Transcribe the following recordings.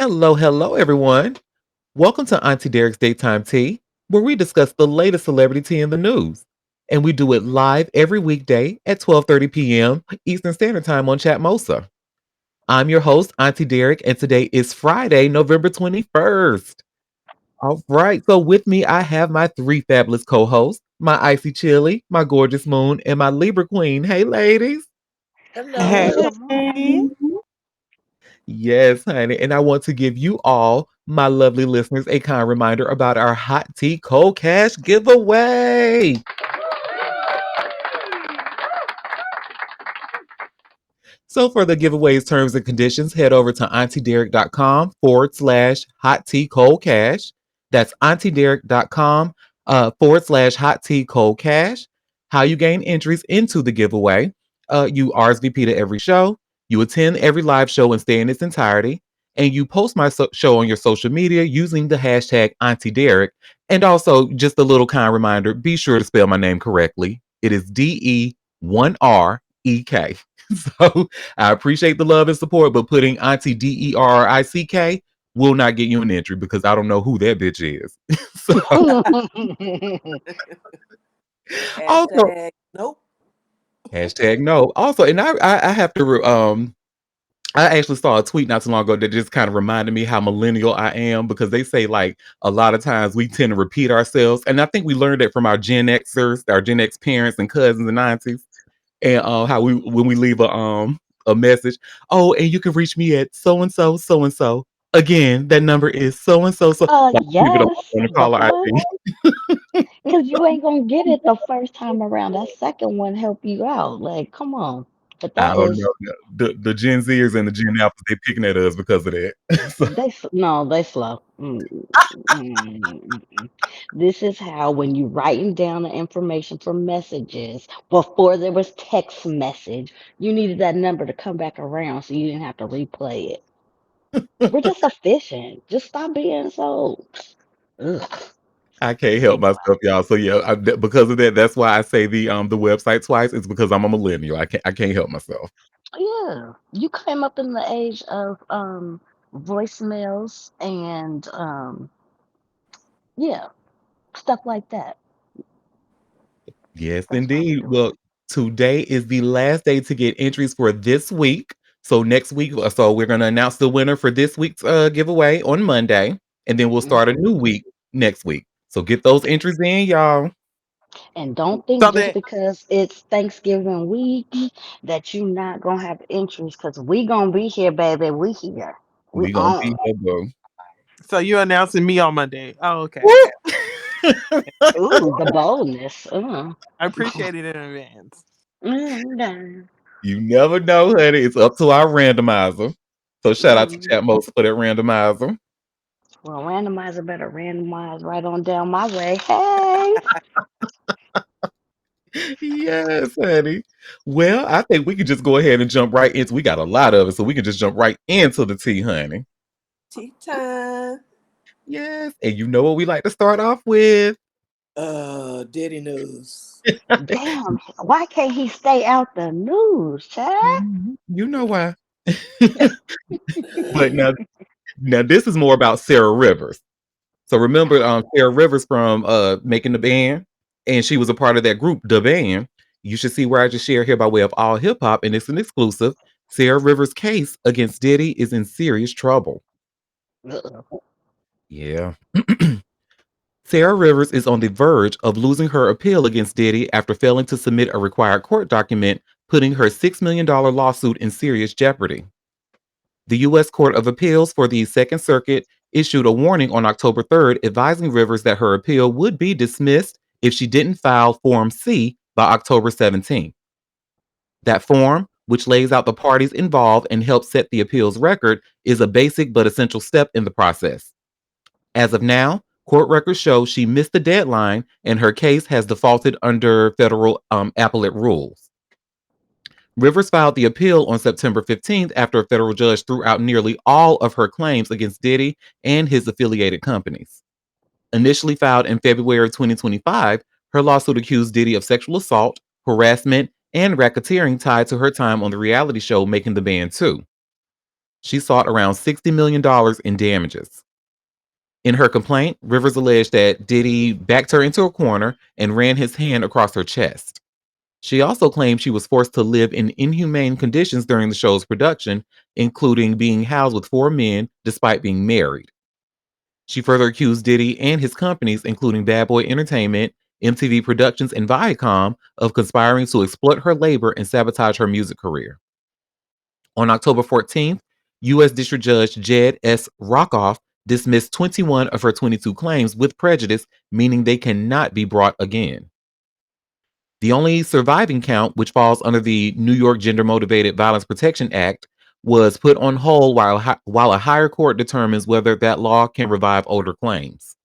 Hello, hello, everyone. Welcome to Auntie Derek's Daytime Tea, where we discuss the latest celebrity tea in the news. And we do it live every weekday at 12:30 p.m. Eastern Standard Time on Chatmosa. I'm your host, Auntie Derek, and today is Friday, November 21st. All right, so with me, I have my three fabulous co hosts, my Icy Chili, my Gorgeous Moon, and my Libra Queen. Hey, ladies. Hey, Hey. Hello. good morning. Yes, honey. And I want to give you all, my lovely listeners, a kind reminder about our hot tea cold cash giveaway. So for the giveaway's terms and conditions, head over to auntiederik.com /hot tea cold cash. That's auntiederik.com /hot tea cold cash. How you gain entries into the giveaway. You RSVP to every show. You attend every live show and stay in its entirety. And you post my show on your social media using the hashtag Auntie Derek. And also, just a little kind reminder, be sure to spell my name correctly. It is DE1REK. So I appreciate the love and support, but putting Auntie DERICK will not get you an entry because I don't know who that bitch is. So also Hashtag nope. hashtag no. Also, and I have to I actually saw a tweet not too long ago that just kind of reminded me how millennial I am because they say like a lot of times we tend to repeat ourselves, and I think we learned it from our Gen Xers, our Gen X parents and cousins and aunties, and how we when we leave a message. Oh, and you can reach me at so and so, so and so. Again, that number is so and so. So like leave it Yes. on the The caller fuck? ID. Because you ain't gonna get it the first time around. That second one help you out. Like, come on. But I that don't is know. The Gen Zers and the Gen Alphas, they picking at us because of that. So, no, they slow. Mm. This is how when you writing down the information for messages before there was text message, you needed that number to come back around so you didn't have to replay it. We're just efficient. Just stop being so. Ugh. I can't help Anyway. myself, y'all. So yeah, because of that, that's why I say the website twice. It's because I'm a millennial. I can't help myself. Yeah, you came up in the age of voicemails and yeah, stuff like that. Yes, That's why we indeed. do it. Well, today is the last day to get entries for this week. So next week, so we're going to announce the winner for this week's giveaway on Monday, and then we'll start a new Mhm. week next week. So get those entries in, y'all. And don't think So just that because it's Thanksgiving week that you not gonna have entries, cause we gonna be here, baby. We here. We We gonna be on. here, boo. so you announcing me on Monday. Oh, okay. Woo! Ooh, the boldness. I appreciate it in advance. Yeah. You never know, honey. It's up to our randomizer. So shout out to Mm. Chat Most for that randomizer. Well, randomizer better randomize right on down my way. Hey. Yes, honey. Well, I think we could just go ahead and jump right into. We got a lot of it, so we can just jump right into the tea, honey. Tea time. Yes, and you know what we like to start off with. Diddy news. Damn, why can't he stay out the news, Chad? Mhm. You know why. But now this is more about Sarah Rivers. So remember Sarah Rivers from Making the Band, and she was a part of that group, The Band. You should see where I just share here by way of all hip hop, and it's an exclusive. Sarah Rivers' case against Diddy is in serious trouble. Ugh. Yeah. Sarah Rivers is on the verge of losing her appeal against Diddy after failing to submit a required court document, putting her $6 million lawsuit in serious jeopardy. The U.S. Court of Appeals for the Second Circuit issued a warning on October 3rd advising Rivers that her appeal would be dismissed if she didn't file Form C by October 17th. That form, which lays out the parties involved and helps set the appeals record, is a basic but essential step in the process. As of now, court records show she missed the deadline and her case has defaulted under federal appellate rules. Rivers filed the appeal on September 15th after a federal judge threw out nearly all of her claims against Diddy and his affiliated companies. Initially filed in February 2025, her lawsuit accused Diddy of sexual assault, harassment, and racketeering tied to her time on the reality show Making the Band 2. She sought around $60 million in damages. In her complaint, Rivers alleged that Diddy backed her into a corner and ran his hand across her chest. She also claimed she was forced to live in inhumane conditions during the show's production, including being housed with 4 men despite being married. She further accused Diddy and his companies, including Bad Boy Entertainment, MTV Productions, and Viacom, of conspiring to exploit her labor and sabotage her music career. On October 14th, U.S. District Judge Jed S. Rockoff dismissed 21 of her 22 claims with prejudice, meaning they cannot be brought again. The only surviving count, which falls under the New York Gender Motivated Violence Protection Act, was put on hold while a higher court determines whether that law can revive older claims.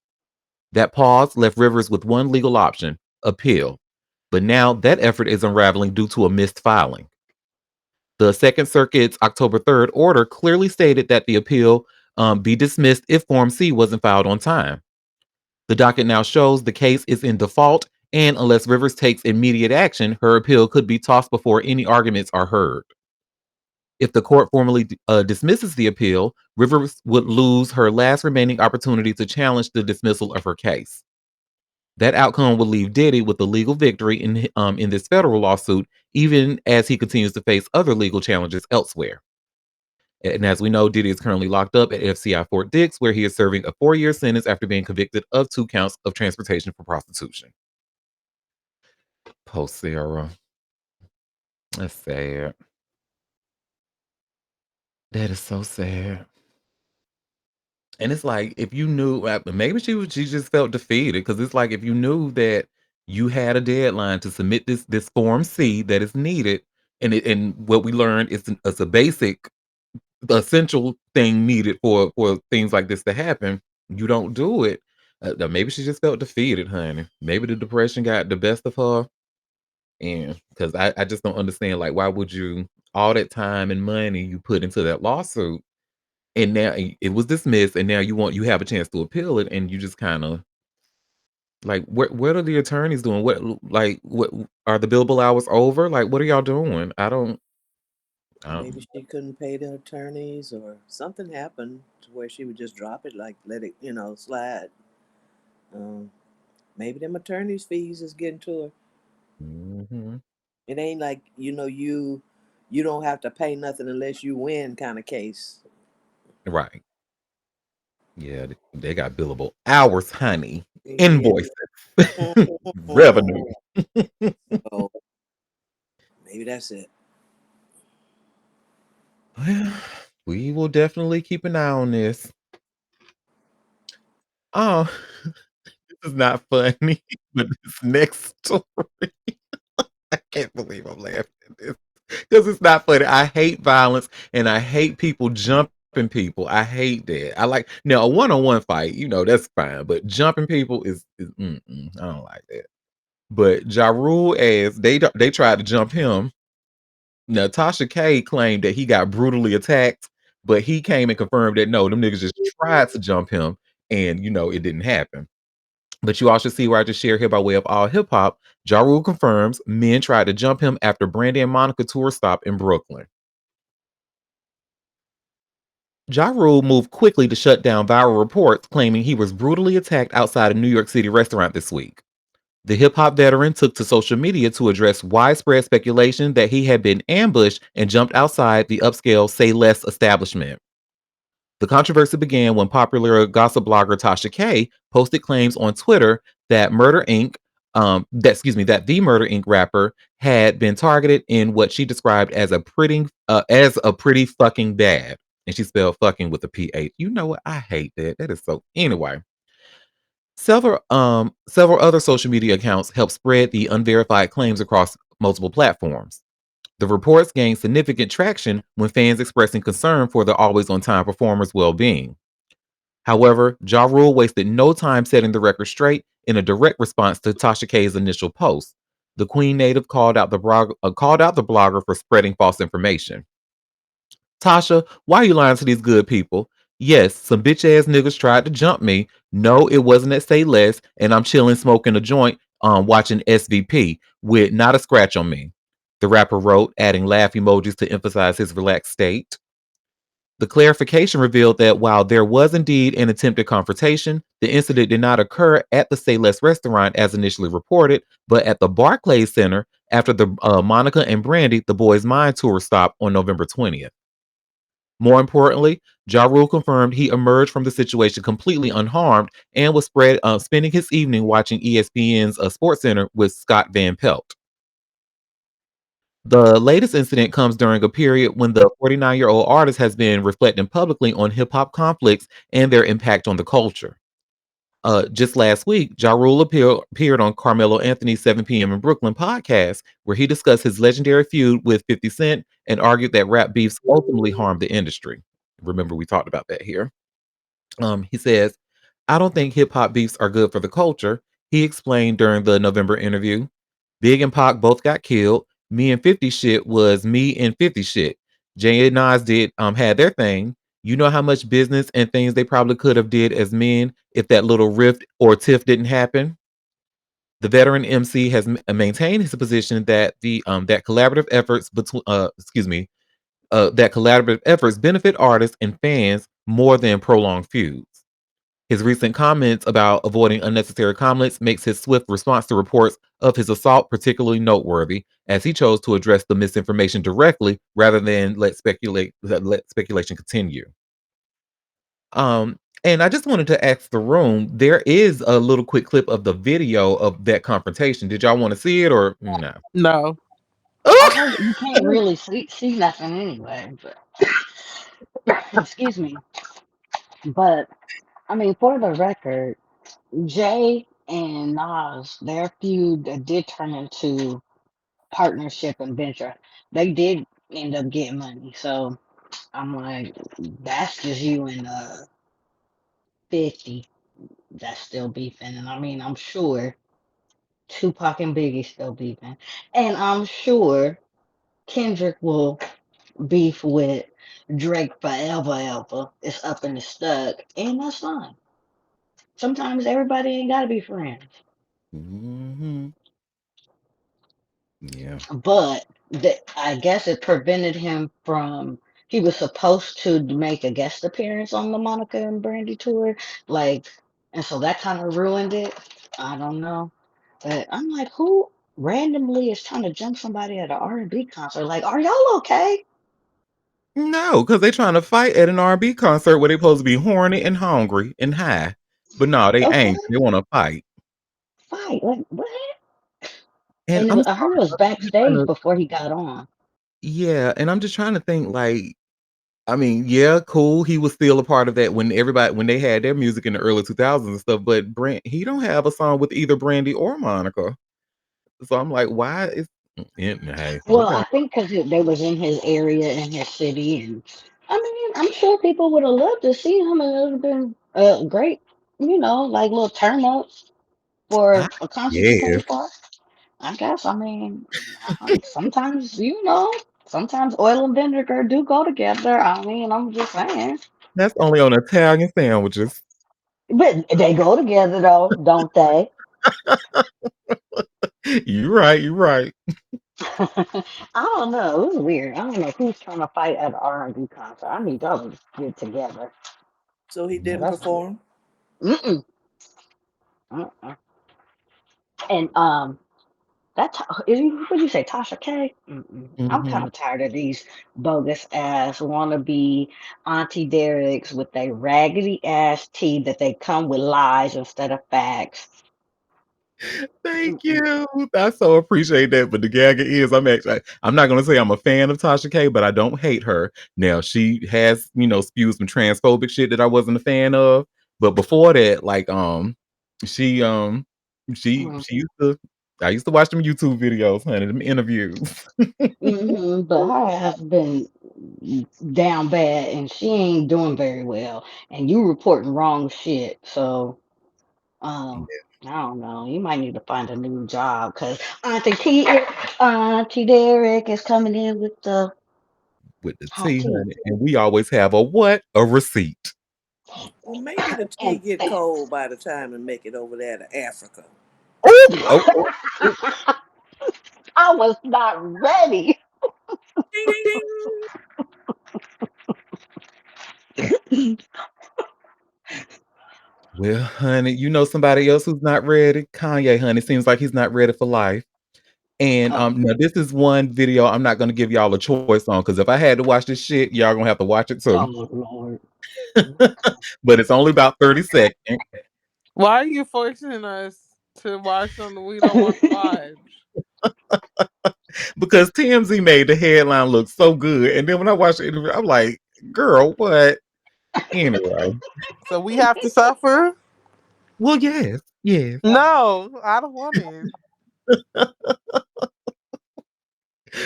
That pause left Rivers with one legal option: appeal. But now that effort is unraveling due to a missed filing. The Second Circuit's October 3rd order clearly stated that the appeal be dismissed if Form C wasn't filed on time. The docket now shows the case is in default, and unless Rivers takes immediate action, her appeal could be tossed before any arguments are heard. If the court formally dismisses the appeal, Rivers would lose her last remaining opportunity to challenge the dismissal of her case. That outcome would leave Diddy with a legal victory in this federal lawsuit, even as he continues to face other legal challenges elsewhere. And as we know, Diddy is currently locked up at FCI Fort Dix, where he is serving a 4-year sentence after being convicted of 2 counts of transportation for prostitution. Post Sarah. That's sad. That is so sad. And it's like, if you knew, maybe she just felt defeated, because it's like, if you knew that you had a deadline to submit this Form C that is needed, and what we learned is it's a basic, essential thing needed for things like this to happen, you don't do it. Maybe she just felt defeated, honey. Maybe the depression got the best of her, and because I just don't understand, like, why would you, all that time and money you put into that lawsuit, and now it was dismissed, and now you have a chance to appeal it, and you just kind of like, what are the attorneys doing? What are the billable hours over? Like, what are y'all doing? I don't. Maybe she couldn't pay the attorneys, or something happened to where she would just drop it, like let it, slide. Um, Maybe them attorneys' fees is getting to her. Mhm. It ain't like you don't have to pay nothing unless you win kind of case. Right. Yeah, they got billable hours, honey. Yeah. Invoices. Revenue. So maybe that's it. Well, we will definitely keep an eye on this. Oh, this is not funny, but this next story, I can't believe I'm laughing at this, because it's not funny. I hate violence, and I hate people jumping people. I hate that. I like, now, a one-on-one fight, that's fine, but jumping people is I don't like that. But Ja Rule, as they tried to jump him. Now, Tasha K claimed that he got brutally attacked, but he came and confirmed that no, them niggas just tried to jump him, and it didn't happen. But you all should see where I just shared here by way of all hip hop. Ja Rule confirms men tried to jump him after Brandy and Monica tour stop in Brooklyn. Ja Rule moved quickly to shut down viral reports claiming he was brutally attacked outside a New York City restaurant this week. The hip hop veteran took to social media to address widespread speculation that he had been ambushed and jumped outside the upscale Say Less establishment. The controversy began when popular gossip blogger Tasha K posted claims on Twitter that that the Murder Inc. rapper had been targeted in what she described as a pretty fucking bad, and she spelled fucking with a PH. You know what? I hate that. That is so. Anyway, several other social media accounts helped spread the unverified claims across multiple platforms. The reports gained significant traction when fans expressing concern for the always on time performer's well being. However, Ja Rule wasted no time setting the record straight in a direct response to Tasha K's initial post. The Queen native called out the blogger for spreading false information. Tasha, why are you lying to these good people? Yes, some bitch ass niggas tried to jump me. No, it wasn't at Say Less, and I'm chilling smoking a joint, watching SVP with not a scratch on me. The rapper wrote, adding laugh emojis to emphasize his relaxed state. The clarification revealed that while there was indeed an attempted confrontation, the incident did not occur at the Say Less restaurant as initially reported, but at the Barclays Center after the Monica and Brandy, the Boys Mind tour stop on November 20th. More importantly, Ja Rule confirmed he emerged from the situation completely unharmed and was spending his evening watching ESPN's Sports Center with Scott Van Pelt. The latest incident comes during a period when the 49-year-old artist has been reflecting publicly on hip hop conflicts and their impact on the culture. Just last week, Ja Rule appeared on Carmelo Anthony's 7 p.m. in Brooklyn podcast, where he discussed his legendary feud with 50 Cent and argued that rap beefs ultimately harmed the industry. Remember, we talked about that here. He says, I don't think hip hop beefs are good for the culture, he explained during the November interview. Big and Pac both got killed. Me and 50 shit was me and 50 shit. Jay and Nas did had their thing. You know how much business and things they probably could have did as men if that little rift or tiff didn't happen. The veteran MC has maintained his position that the that collaborative efforts between that collaborative efforts benefit artists and fans more than prolonged feuds. His recent comments about avoiding unnecessary comments makes his swift response to reports of his assault particularly noteworthy, as he chose to address the misinformation directly rather than let speculation continue. And I just wanted to ask the room. There is a little quick clip of the video of that confrontation. Did y'all want to see it or no? No. I heard you can't really see nothing anyway. But excuse me. But I mean, for the record, Jay and Nas, their feud did turn into partnership and venture. They did end up getting money. So I'm like, that's just you and 50 that's still beefing. And I mean, I'm sure Tupac and Biggie still beefing. And I'm sure Kendrick will beef with Drake forever, ever. It's up and it's stuck. And that's fine. Sometimes everybody ain't gotta be friends. Hmm. Yeah. But I guess it prevented him from. He was supposed to make a guest appearance on the Monica and Brandy tour, like, and so that kind of ruined it. I don't know, but I'm like, who randomly is trying to jump somebody at an R&B concert? Like, are y'all okay? No, because they trying to fight at an R&B concert where they supposed to be horny and hungry and high. But no, they Okay, ain't. They want to fight. fight. Like what? And And I'm I heard it sorry. was I'm just trying backstage to, before he got on. yeah, and I'm just trying to think like I mean, yeah, cool. He was still a part of that when they had their music in the early 2000s and stuff, but he don't have a song with either Brandy or Monica. So I'm like, why is hey, Well, okay. I think because they was in his area, in his city, and I mean, I'm sure people would have loved to see him, and it would have been great, like little turn ups I for a concert you guess paid for. I guess. I mean, sometimes sometimes oil and vinegar do go together. I mean, I'm just saying, that's only on Italian sandwiches. but they go together though, don't they? You're right, you're right. I don't know. It was weird. I don't know who's trying to fight at an R&B concert. I need y'all to get together. So he Now didn't that's weird. perform. Mm-mm. Uh-uh. And that what did you say, Tasha K? Mm-mm. I'm kind Mhm. of tired of these bogus ass wannabe Auntie Derricks with their raggedy ass tea that they come with lies instead of facts. Thank Mm-mm. you. I so appreciate that. But the gag is, I'm not gonna say I'm a fan of Tasha K, but I don't hate her. Now she has, spewed some transphobic shit that I wasn't a fan of. But before that, like, she she used to. I used to watch them YouTube videos, honey, them interviews. But her ass been down bad, and she ain't doing very well. And you reporting wrong shit, so. I don't know. You might need to find a new job because Auntie Derek is coming in with the With the hot tea, tea honey, and we always have a what? A receipt. Well, maybe the tea and get cold by the time it make it over there to Africa. Oh, oh, oh, oh. I was not ready. Ding ding. Well, honey, you know somebody else who's not ready? Kanye, honey, seems like he's not ready for life. And Oh, now this is one video I'm not gonna give y'all a choice on because if I had to watch this shit, y'all gonna have to watch it oh too. Lord. But it's only about 30 seconds Why are you forcing us to watch something we don't want to watch? because TMZ made the headline look so good. And then when I watched the interview, I'm like, girl, what? Anyway. So we have to suffer? Well, yes, yes. No, I don't want it.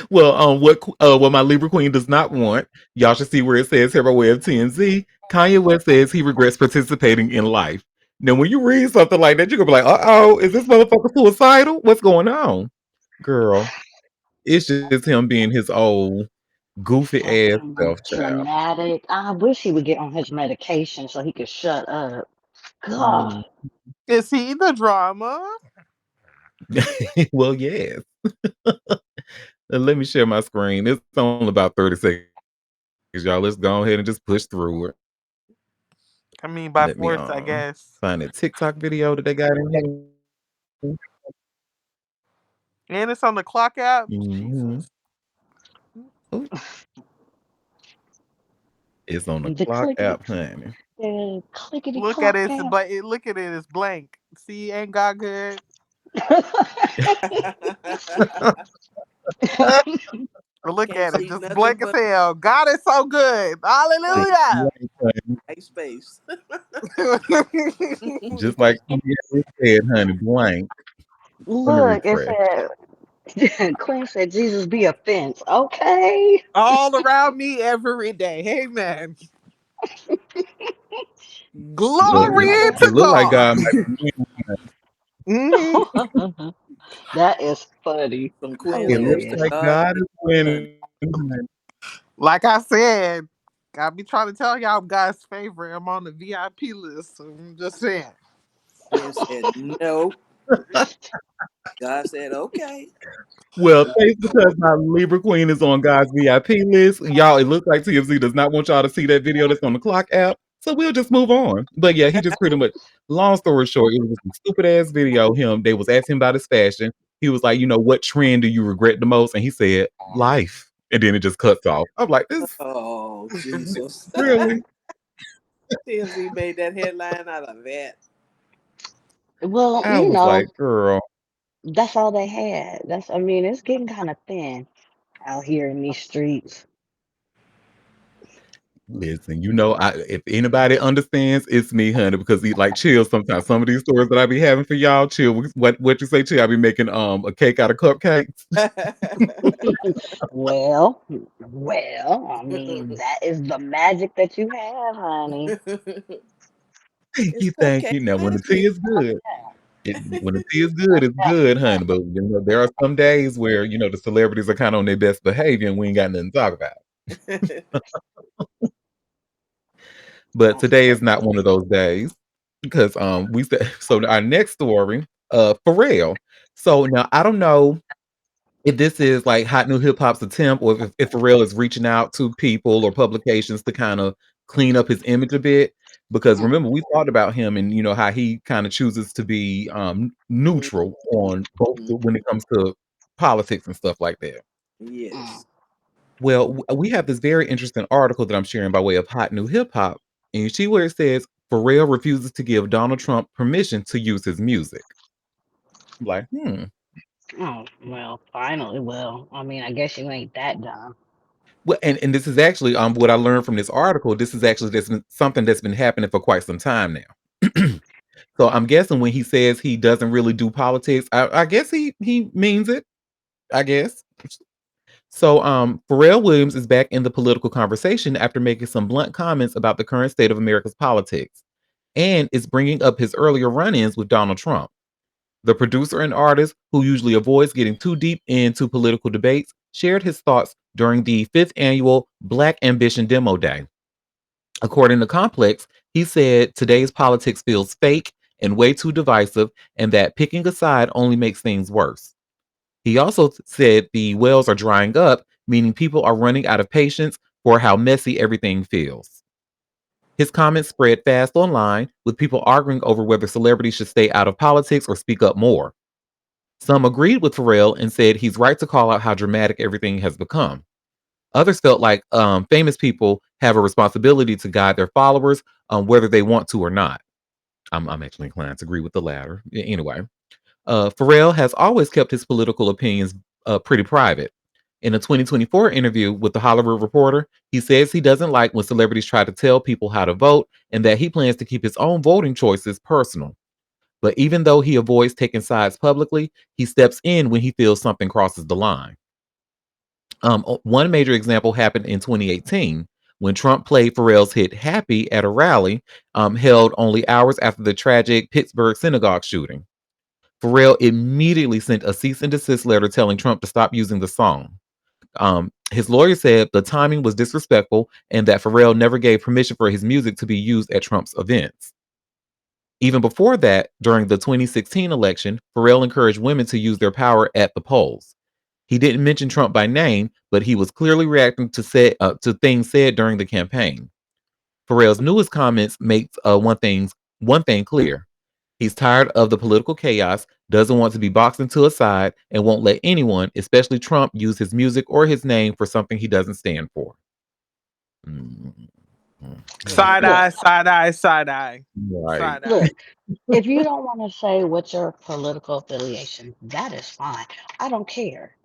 Well, what my Libra Queen does not want, y'all should see where it says here by way of TNZ. Kanye West says he regrets participating in life. Now, when you read something like that, you're gonna be like, "Uh oh, is this motherfucker suicidal? What's going on, girl?" It's just him being his old goofy ass Fucking self, child. dramatic. I wish he would get on his medication so he could shut up. God. Mm. Is he the drama? Well, yes. Let me share my screen. It's only about 30 seconds, y'all. Let's go ahead and just push through it. I mean, by Let me force, I guess. find that TikTok video that they got in here. And it's on the clock app. Hmm. Jesus. It's on the The clock clickety, app, honey. the clickety Look at clock it. out. Look at it. It's blank. See, ain't got good. Look Can't at it. see Just nothing blank as but hell. God is so good. It's white Hallelujah. blank, honey. space. Just like you said, honey, blank. Let me Look, it refresh. said, Queen said, Jesus be a fence. Okay. All around me every day. Amen. Look, Glory it to looked like God. God might be winning. Mhm. That is funny. Some It Quinn looks says to Hilarious. like God God be is honey. winning. Honey. Like I said, I be trying to tell y'all I'm God's favorite. I'm on the VIP list. So I'm just saying. Quinn said no. God said okay. Well, thanks because my Libra Queen is on God's VIP list. Y'all, it looks like TFC does not want y'all to see that video that's on the clock app. So we'll just move on. But yeah, he just pretty much, long story short, it was just a stupid ass video. They was asking about his fashion. He was like, what trend do you regret the most? And he said, life. And then it just cuts off. I'm like, this Oh Jesus. really? TMZ made that headline out of that. Well, I was like, girl. that's all they had. I mean, it's getting kind of thin out here in these streets. Listen, if anybody understands, it's me, honey, because he like chill sometimes. Some of these stories that I be having for y'all, chill. What you say, chill? I be making a cake out of cupcakes. I mean, that is the magic that you have, honey. Thank It's you, thank cupcake you. Now, when the tea magic. is good, when the tea is good, it's good, honey. But there are some days where the celebrities are kind of on their best behavior, and we ain't got nothing to talk about. But today is not one of those days because we said so. Our next story, Pharrell. So now I don't know if this is like Hot New Hip Hop's attempt, or if Pharrell is reaching out to people or publications to kind of clean up his image a bit. Because remember, we thought about him and how he kind of chooses to be neutral on both when it comes to politics and stuff like that. Mm. Yes. Well, we have this very interesting article that I'm sharing by way of Hot New Hip Hop, and you see where it says Pharrell refuses to give Donald Trump permission to use his music. I'm like, Oh, well, finally. Well, I mean, I guess you ain't that dumb. Well, and this is actually what I learned from this article. This is actually something that's been happening for quite some time now. So I'm guessing when he says he doesn't really do politics, I guess he means it. I guess. So Pharrell Williams is back in the political conversation after making some blunt comments about the current state of America's politics, and is bringing up his earlier run-ins with Donald Trump. The producer and artist, who usually avoids getting too deep into political debates, shared his thoughts during the fifth annual Black Ambition Demo Day. According to Complex, he said today's politics feels fake and way too divisive, and that picking a side only makes things worse. He also said the wells are drying up, meaning people are running out of patience for how messy everything feels. His comments spread fast online, with people arguing over whether celebrities should stay out of politics or speak up more. Some agreed with Pharrell and said he's right to call out how dramatic everything has become. Others felt like famous people have a responsibility to guide their followers whether they want to or not. I'm actually inclined to agree with the latter. Anyway, Pharrell has always kept his political opinions pretty private. In a 2024 interview with The Hollywood Reporter, he says he doesn't like when celebrities try to tell people how to vote and that he plans to keep his own voting choices personal. But even though he avoids taking sides publicly, he steps in when he feels something crosses the line. One major example happened in 2018 when Trump played Pharrell's hit Happy at a rally held only hours after the tragic Pittsburgh synagogue shooting. Pharrell immediately sent a cease and desist letter telling Trump to stop using the song. His lawyer said the timing was disrespectful and that Pharrell never gave permission for his music to be used at Trump's events. Even before that, during the 2016 election, Pharrell encouraged women to use their power at the polls. He didn't mention Trump by name, but he was clearly reacting to things said during the campaign. Pharrell's newest comments makes one thing clear. He's tired of the political chaos, doesn't want to be boxed into a side, and won't let anyone, especially Trump, use his music or his name for something he doesn't stand for. Mm, Side Look, eye, side eye, side eye, right. side eye. look. If you don't want to say what's your political affiliation, that is fine. I don't care.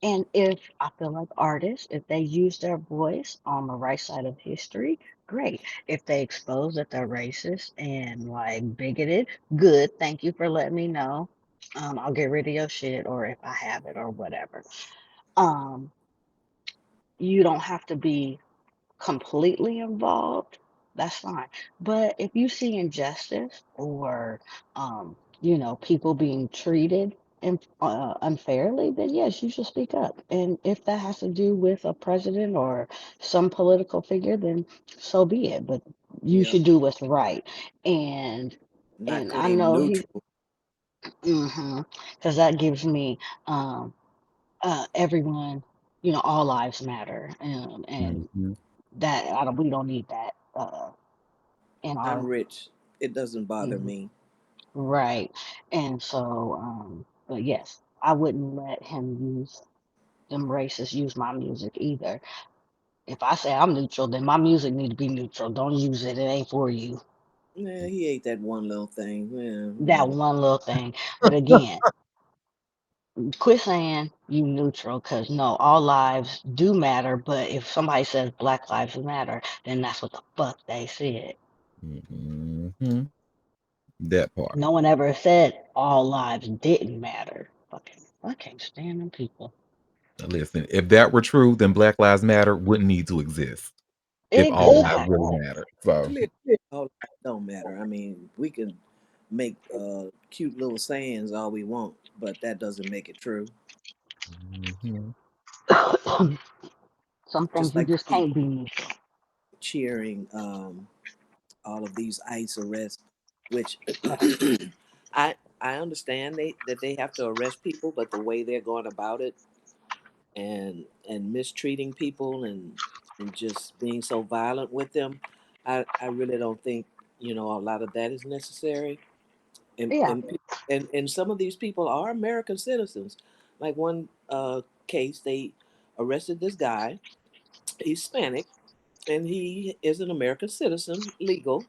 And if I feel like artists, if they use their voice on the right side of history, great. If they expose that they're racist and like bigoted, good. Thank you for letting me know. I'll get rid of your shit, or if I have it, or whatever. Um, you don't have to be completely involved, that's fine. But if you see injustice or, people being treated unfairly, then yes, you should speak up. And if that has to do with a president or some political figure, then so be it. But you Yep. should do what's right. And Not and I claim know he, neutral. because that gives me um, everyone, all lives matter, and Mhm. that we don't need that in I'm our rich. It doesn't bother mhm, me. right. And so, but yes, I wouldn't let him use them racists use my music either. If I say I'm neutral, then my music need to be neutral. Don't use it. It ain't for you. Yeah, he ate that one little thing. Yeah, That whatever. one little thing. But again, quit saying you neutral, because no, all lives do matter. But if somebody says Black Lives Matter, then that's what the fuck they said. Mhm. That part. No one ever said all lives didn't matter. Fucking, I can't stand them people. Listen, if that were true, then Black Lives Matter wouldn't need to exist if all lives really Exactly. mattered. So, Clearly, all that don't matter. I mean, we can make cute little sayings all we want, but that doesn't make it true. mhm. Some things Just you like the just people can't be neutral. cheering all of these ICE arrests, which I understand that they have to arrest people, but the way they're going about it and mistreating people and just being so violent with them, I really don't think a lot of that is necessary. And Yeah, and pe- and some of these people are American citizens. Like one case, they arrested this guy. He's Hispanic, and he is an American citizen, legal.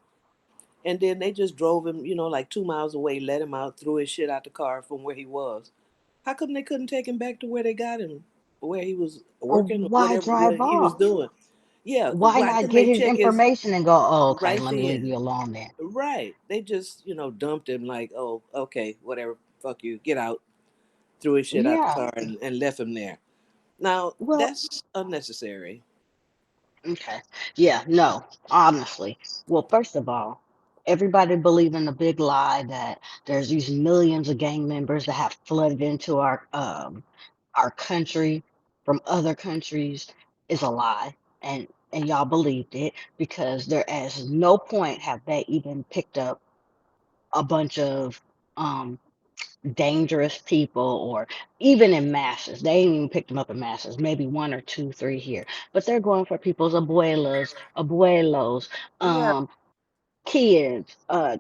And then they just drove him, like 2 miles away, let him out, threw his shit out the car from where he was. How come they couldn't take him back to where they got him, where he was working or why whatever drive he was off? doing? Yeah, Why why not couldn't get they his check his information and go, oh, okay, right let me leave then? you alone then? Right. They just, dumped him like, oh, okay, whatever, fuck you, get out. Threw his shit out the Yeah, car and left him there. Now, well, that's unnecessary. okay. Yeah, no, honestly. Well, first of all, everybody believe in the big lie that there's these millions of gang members that have flooded into our country from other countries is a lie. And y'all believed it because there as no point have they even picked up a bunch of um dangerous people, or even in masses. They ain't even picked them up in masses, maybe one or two, three here. But they're going for people's abuelas, abuelos, Yeah, um, kids,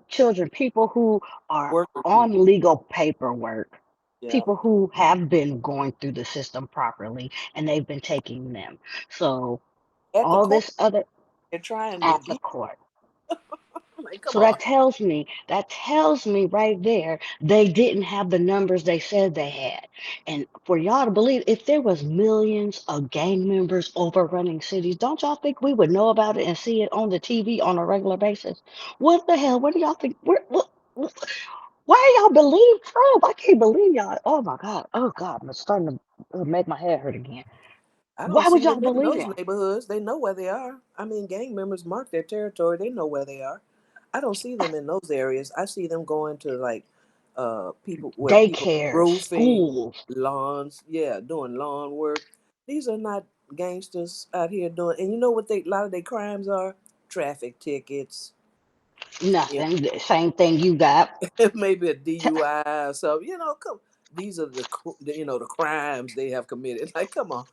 children, people who are working on people. legal paperwork, Yeah, people who have been going through the system properly and they've been taking them. So at the all court, this other they're trying to at the get. court. Like, come So on. that tells me right there they didn't have the numbers they said they had. And for y'all to believe, if there was millions of gang members overrunning cities, don't y'all think we would know about it and see it on the TV on a regular basis? What the hell? What do y'all think? Why y'all believe Trump? I can't believe y'all. Oh my God. Oh God. I'm starting to make my head hurt again. I don't Why would see y'all them in believe those him? neighborhoods. They know where they are. I mean, gang members mark their territory. They know where they are. I don't see them in those areas. I see them going to like people where people Daycares, roofing schools. lawns, yeah, doing lawn work. These are not gangsters out here doing. And you know what they a lot of their crimes are? Traffic tickets. Yeah, Nothing. The same thing you got. maybe a DUI or something. You know, come. These are the crimes they have committed. Like, come on.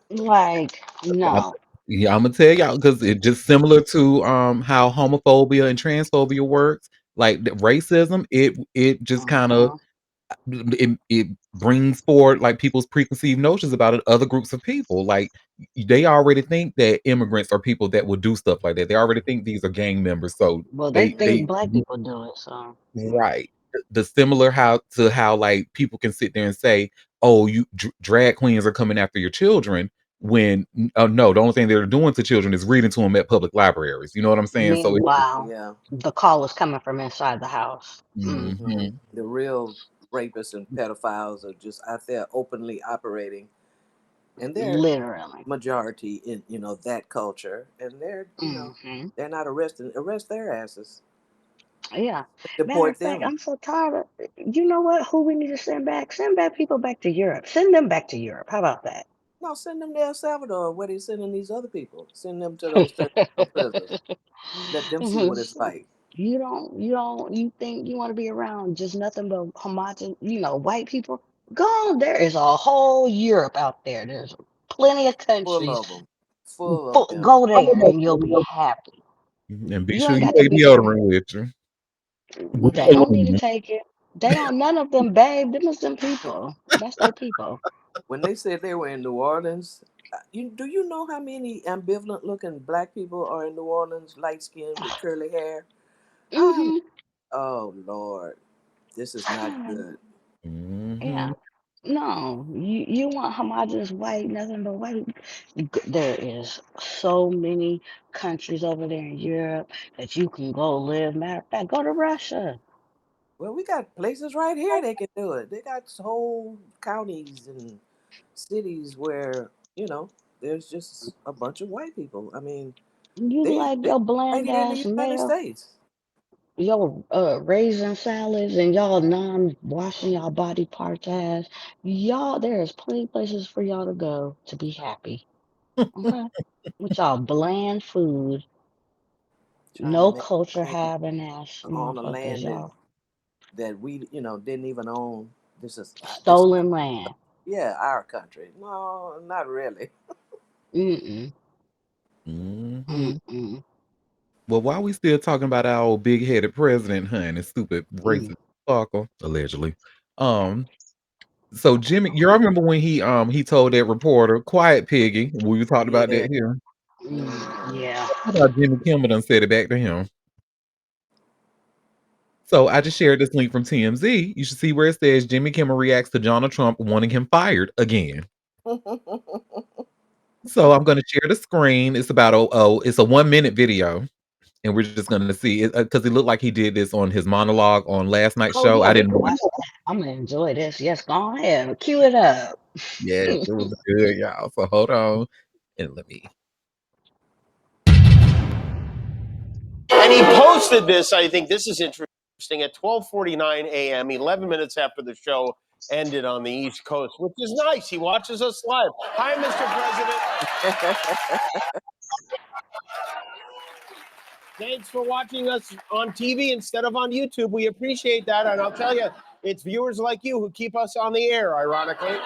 Like, I'm, no. yeah, I'm gonna tell y'all because it just similar to how homophobia and transphobia works. Like racism, it just kind of Uh-huh. it brings forward like people's preconceived notions about other groups of people. Like they already think that immigrants are people that will do stuff like that. They already think these are gang members. So Well, they they think black people do it, so right. The similar how like people can sit there and say, "Oh, you drag queens are coming after your children." When no, the only thing they're doing to children is reading to them at public libraries. You know what I'm saying? So it, meanwhile, Yeah. the call is coming from inside the house. Hmm. mhm. The real rapists and pedophiles are just out there openly operating, and they're Literally. majority in that culture, and Hmm. they're not arresting. Arrest their asses, Yeah. Matter deport of fact, them. I'm so tired of, you know what? Who we need to send back? Send back people back to Europe. Send them back to Europe. How about that? No, send them to El Salvador, where they sending these other people. Send them to those 30 prisons. Let them see what it's like. You think you want to be around just nothing but homogen, white people? Go on, there is a whole Europe out there. There's plenty of Full countries. of them, full of them. Go there and you'll be happy. And be You sure ain't you got to take be. deodorant with you. When They they don't need to take it. They don't. None of them, babe. Them is them people. That's their people. when they said they were in New Orleans, do you know how many ambivalent looking black people are in New Orleans, light skinned with curly hair? I'm Hmm. Oh Lord, this is not good. Yeah. Hmm. No, you want homogenous white, nothing but white. There is so many countries over there in Europe that you can go live. Matter of fact, go to Russia. Well, we got places right here they can do it. They got whole counties and cities where there's just a bunch of white people. I mean, You like they your right bland here in the ass United mayo, States. your raisin salads, and y'all non-washing y'all body parts ass. Y'all, there is plenty places for y'all to go to be happy. Okay, with y'all bland food, Trying to no make culture money having ass on the motherfuckers, land y'all. that we didn't even own. This is Stolen land. yeah, our country. No, not really. Mm-mm. Hmm. Mm-mm. Well, while we still talking about our old big-headed president, honey, stupid Mm. racist fucker, allegedly. Um, so Jimmy, you remember when he told that reporter, "Quiet piggy," we talked about Yeah. that here. Hmm. Yeah. How about Jimmy Kimmel done said it back to him? So I just shared this link from TMZ. You should see where it says Jimmy Kimmel reacts to Donald Trump wanting him fired again. So I'm going to share the screen. It's about it's a 1 minute video, and we're just going to see it because it looked like he did this on his monologue on last night's Oh show. yeah, I we didn't can watch. watch that. I'm gonna enjoy this. Yes, go ahead. Cue it up. Yes, it was good, y'all. So hold on and let me. And he posted this. I think this is interesting at 12:49 a.m., 11 minutes after the show ended on the East Coast, which is nice. He watches us live. Hi, Mr. President. Thanks for watching us on TV instead of on YouTube. We appreciate that. And I'll tell you, It's viewers like you who keep us on the air, ironically.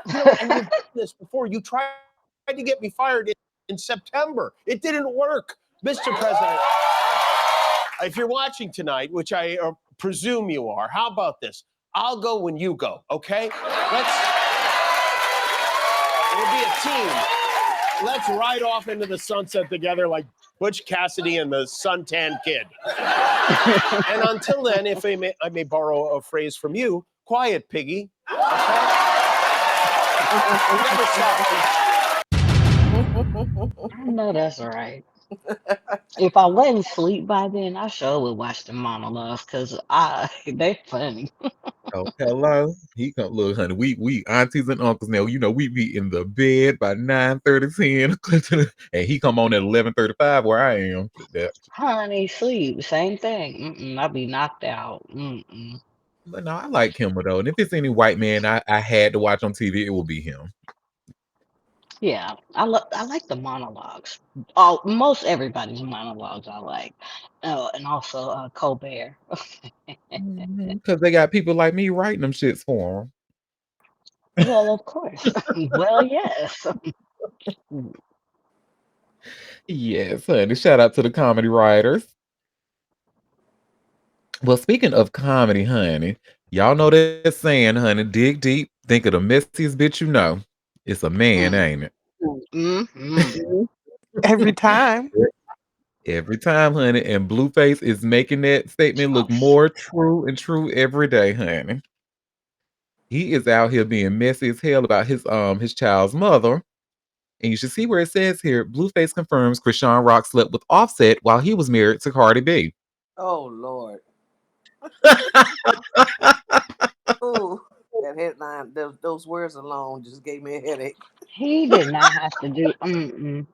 You know, and you've done this before. You tried to get me fired in September. It didn't work. Mr. President, if you're watching tonight, which I presume you are, how about this? I'll go when you go, okay? We'll be a team. Let's ride off into the sunset together like Butch Cassidy and the suntan kid. And until then, if I may borrow a phrase from you, quiet, piggy. Okay? Never stop. I know that's right. If I wasn't asleep by then, I sure would watch the monologues because they funny. Oh, hello. He come look, honey. We aunties and uncles now. You know, we be in the bed by 9:30, 10, and he come on at 11:35 where I am. Honey, sleep, same thing. I be knocked out. But no, I like him though. And if it's any white man I had to watch on TV, it will be him. Yeah, I like the monologues. Most everybody's monologues I like. Oh, and also Colbert. Because they got people like me writing them shits for him. Well, of course. Well, yes. Yes, honey. Shout out to the comedy writers. Well, speaking of comedy, honey, y'all know that saying, honey, dig deep, think of the messiest bitch you know. It's a man, Mm. ain't it? Mm-hmm. Every time. Every time, honey, and Blueface is making that statement Oh, look more true and true every day, honey. He is out here being messy as hell about his child's mother. And you should see where it says here, Blueface confirms Krishan Rock slept with Offset while he was married to Cardi B. Oh Lord. Ooh, that headline, those words alone just gave me a headache. he did not have to do mm-mm,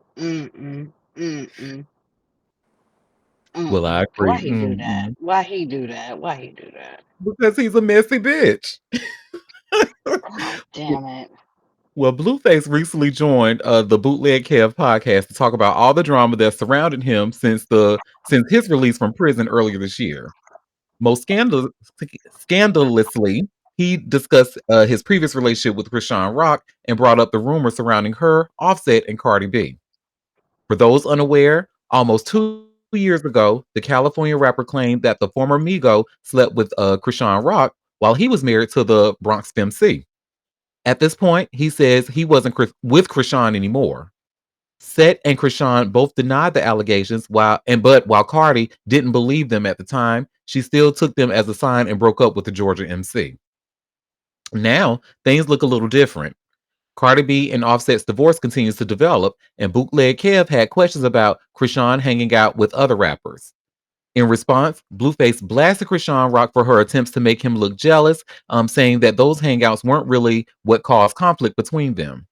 mm-mm, Well, I Why agree. he do that? Why he do that? Why he do that? Because he's a messy bitch. God damn it. Well, Blueface recently joined the Bootleg Kev podcast to talk about all the drama that surrounded him since his release from prison earlier this year. Most scandalously, he discussed his previous relationship with Krishan Rock and brought up the rumors surrounding her, Offset, and Cardi B. For those unaware, almost 2 years ago, the California rapper claimed that the former Migo slept with Krishan Rock while he was married to the Bronx MC. At this point, he says he wasn't with Krishan anymore. Set and Krishan both denied the allegations, while Cardi didn't believe them at the time, she still took them as a sign and broke up with the Georgia MC. Now things look a little different. Cardi B and Offset's divorce continues to develop, and Bootleg Kev had questions about Krishan hanging out with other rappers. In response, Blueface blasted Krishan Rock for her attempts to make him look jealous, saying that those hangouts weren't really what caused conflict between them.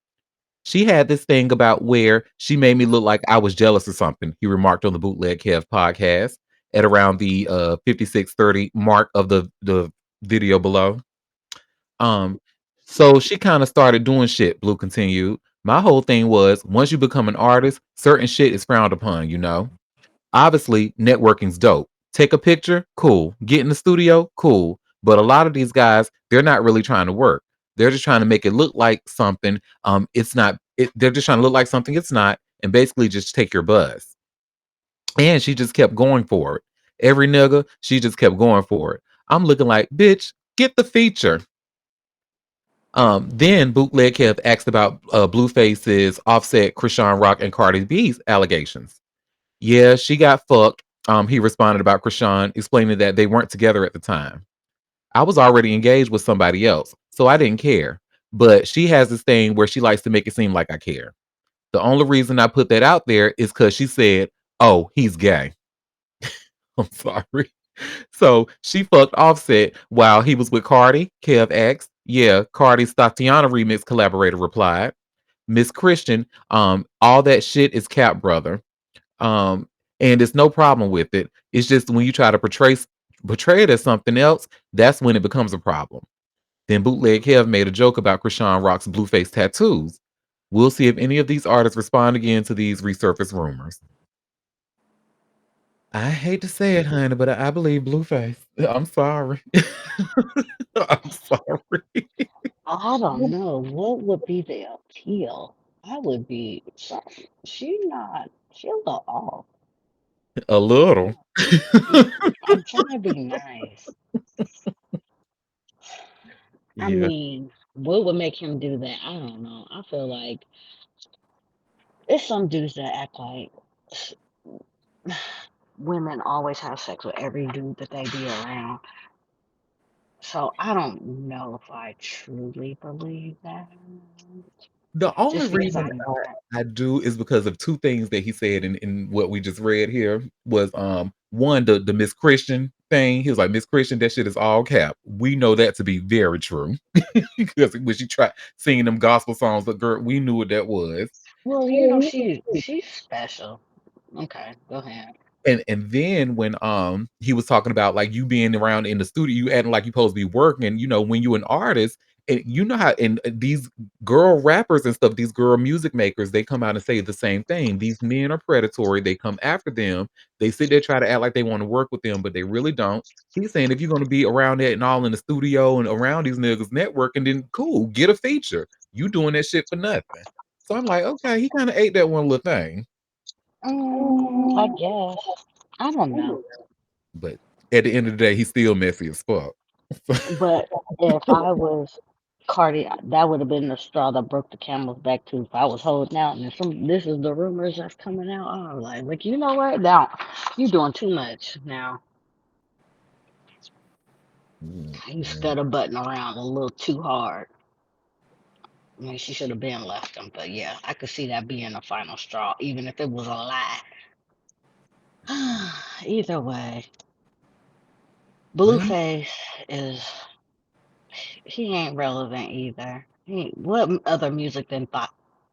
She had this thing about where she made me look like I was jealous or something, he remarked on the Bootleg Kev podcast at around the 56:30 mark of the video below. Um, so she kind of started doing shit, Blue continued. My whole thing was once you become an artist, certain shit is frowned upon, you know? Obviously, networking's dope. Take a picture, cool. Get in the studio, cool. But a lot of these guys, they're not really trying to work. They're just trying to make it look like something. It's not. They're just trying to look like something it's not, and basically just take your buzz. And she just kept going for it. Every nigga, she just kept going for it. I'm looking like, bitch, get the feature. Then Bootleg Kev asked about Blueface's Offset, Krishan Rock, and Cardi B's allegations. Yeah, she got fucked. He responded about Krishan, explaining that they weren't together at the time. I was already engaged with somebody else, so I didn't care. But she has this thing where she likes to make it seem like I care. The only reason I put that out there is because she said, oh, he's gay. I'm sorry. So she fucked Offset while he was with Cardi. Kev asked. Yeah, Cardi's Tatiana remix collaborator replied. Miss Christian, all that shit is cap, brother. Um, and it's no problem with it. It's just when you try to portray it as something else, that's when it becomes a problem. Then Bootleg Kev made a joke about Krishan Rock's Blueface tattoos. We'll see if any of these artists respond again to these resurfaced rumors. I hate to say it, honey, but I believe Blueface. I'm sorry. I'm sorry. I don't know what would be the appeal. I would be so she not she a little off. A little. I'm trying to be nice. I Yeah. mean, what would make him do that? I don't know. I feel like it's some dudes that act like s- women always have sex with every dude that they be around. So I don't know if I truly believe that. The only Just because reason I'm not. I do is because of 2 things that he said in what we just read here was, 1, the Miss Christian thing. He was like, "Miss Christian, that shit is all cap." We know that to be very true because when she tried singing them gospel songs, the girl we knew what that was. Well, you know, she's special. Okay, go ahead. And then when he was talking about like you being around in the studio, you acting like you supposed to be working, when you an artist, and you know how and these girl rappers and stuff, these girl music makers, they come out and say the same thing. These men are predatory, they come after them, they sit there try to act like they want to work with them, but they really don't. He's saying if you're gonna be around that and all in the studio and around these niggas networking, then cool, get a feature. You doing that shit for nothing. So I'm like, okay, he kind of ate that one little thing. I guess. I don't know. But at the end of the day, he's still messy as fuck. But if I was Cardi, that would have been the straw that broke the camel's back too. If I was holding out, and this is the rumors that's coming out, I was like, you know what? Now you doing too much. Now you Yeah. stutter butting around a little too hard. I mean, she should have been left him, but yeah, I could see that being the final straw, even if it was a lie. Either way, Well, Blueface is he ain't relevant either. What other music than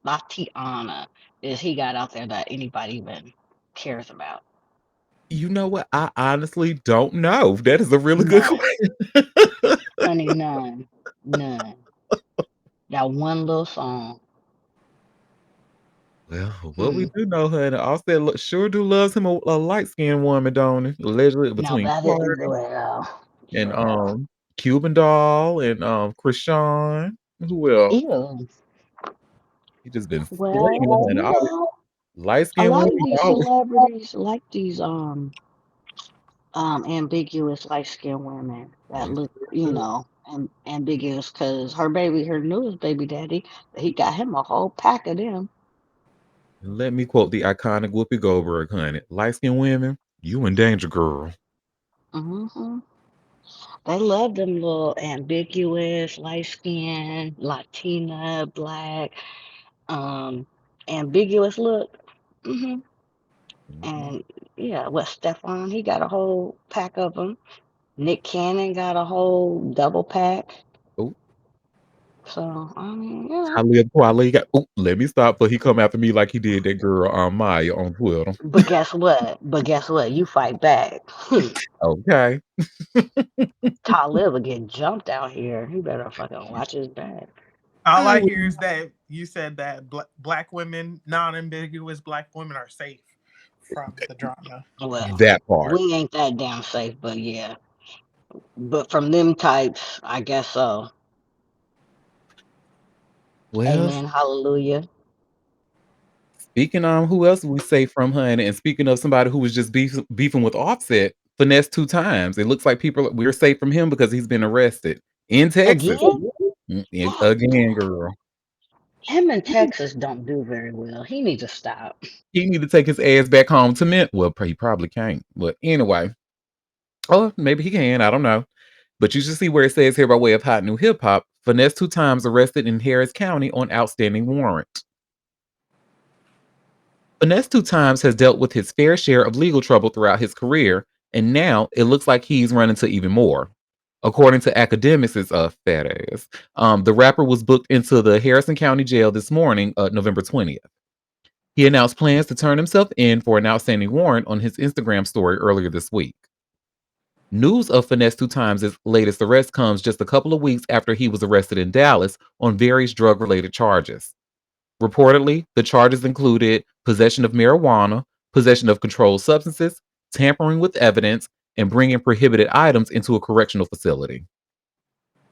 Tatiana is he got out there that anybody even cares about? you know what? I honestly don't know. That is a really good None, question. honey, none, none. That one little song. Well, what we Hmm. do know, honey, Offset sure do loves him a light-skinned woman, don't he? Allegedly Now between that is Cardi well, and, well, Cuban Doll and, Krishan. Who else? ew. He just been Well, slinging, honey. you All know, a light-skinned lot women, of these all celebrities like these ambiguous light skinned women that they look, sure do. ambiguous because her newest baby daddy, he got him a whole pack of them. Let me quote the iconic Whoopi Goldberg, honey. "Light-skinned women, you in danger, girl." Hmm. They love them little ambiguous, light skinned, Latina, black, um, ambiguous look. Hmm. Mhm. And yeah, what Stefan, he got a whole pack of them. Nick Cannon got a whole double pack. Oh, So, I mean, yeah. Talib Kweli got ooh, let me stop before he come after me like he did that girl, Maya on Twitter. But guess what? You fight back. Okay. Talib will get jumped out here. He better fucking watch his back. All I I would hear is that you said that black women, non-ambiguous black women, are safe from the drama. Well, that part. we ain't that damn safe, but yeah. But from them types, I guess so. Well, Amen. Hallelujah. speaking on who else we say from honey, and speaking of somebody who was just beefing with Offset, Finesse 2 times. It looks like we're safe from him because he's been arrested in Texas. Again? Yeah, again, girl. Him in Texas don't do very well. He needs to stop. He need to take his ass back home to Mint. Well, he probably can't. But anyway. Oh, maybe he can. I don't know. But you should see where it says here by way of hot new hip hop. Finesse 2 times arrested in Harris County on outstanding warrant. Finesse 2 times has dealt with his fair share of legal trouble throughout his career, and now it looks like he's running to even more. According to academics, it's a fat ass. The rapper was booked into the Harrison County Jail this morning, November 20th. He announced plans to turn himself in for an outstanding warrant on his Instagram story earlier this week. News of Finesse 2 times' latest arrest comes just a couple of weeks after he was arrested in Dallas on various drug related charges. Reportedly, the charges included possession of marijuana, possession of controlled substances, tampering with evidence, and bringing prohibited items into a correctional facility.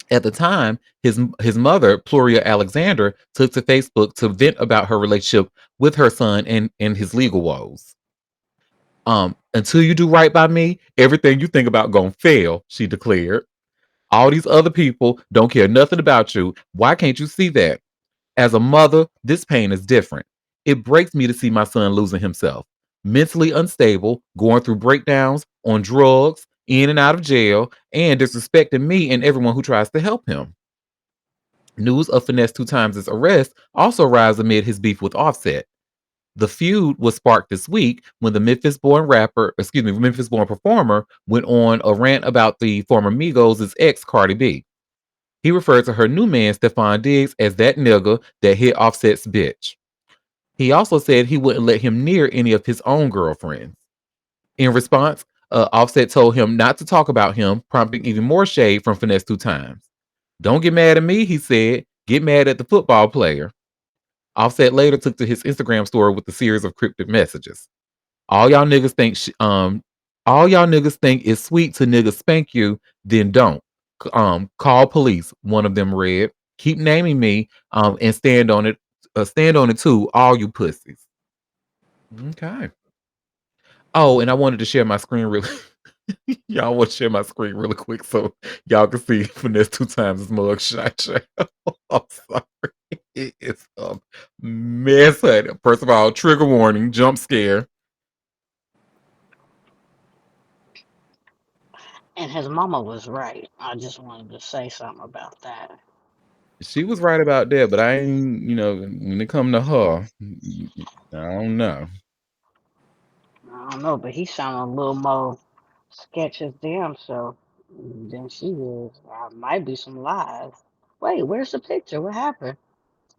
At the time, his mother, Pluria Alexander, took to Facebook to vent about her relationship with her son and his legal woes. Until you do right by me, everything you think about gonna fail, she declared. All these other people don't care nothing about you. Why can't you see that? As a mother, this pain is different. It breaks me to see my son losing himself, mentally unstable, going through breakdowns, on drugs, in and out of jail, and disrespecting me and everyone who tries to help him. News of Finesse Two Times' arrest also arrives amid his beef with Offset. The feud was sparked this week when the Memphis born performer went on a rant about the former Migos' ex Cardi B. He referred to her new man, Stephon Diggs, as that nigga that hit Offset's bitch. He also said he wouldn't let him near any of his own girlfriends. In response, Offset told him not to talk about him, prompting even more shade from Finesse Two Times. Don't get mad at me, he said. Get mad at the football player. Offset later took to his Instagram story with a series of cryptic messages. All y'all niggas think, all y'all niggas think it's sweet to niggas spank you, then don't. Call police. One of them read. Keep naming me, and stand on it. Stand on it too, all you pussies. Okay. Oh, and I wanted to share my screen really. Y'all want to share my screen really quick so y'all can see Finesse Two Times his mugshot. I'm sorry. It is a mess. Honey. First of all, trigger warning, jump scare. And his mama was right. I just wanted to say something about that. She was right about that, but I ain't, when it come to her, I don't know. I don't know, but he sounded a little more sketch his damn self than she is. Might be some lies. Wait, where's the picture? What happened?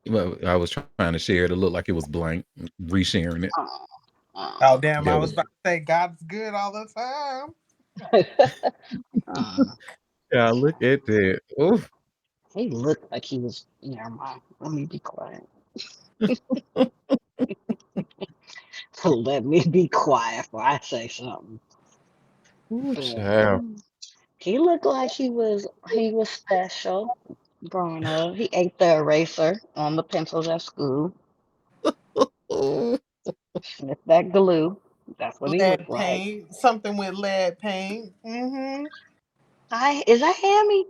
Well, I was trying to share it. It looked like it was blank. Resharing it. Oh, Oh oh. damn! I There we was about to say God's good all the time. Uh, Yeah, look at that. Oof. he looked like he was. Never mind. Let me be quiet. Let me be quiet before I say something. Ooh, But child. he looked like he was special growing up. He ate the eraser on the pencils at school. Ooh. Sniffed that glue. That's what he Lead looked like. paint, something with lead paint. Mm-hmm. Hi, is that Hammy?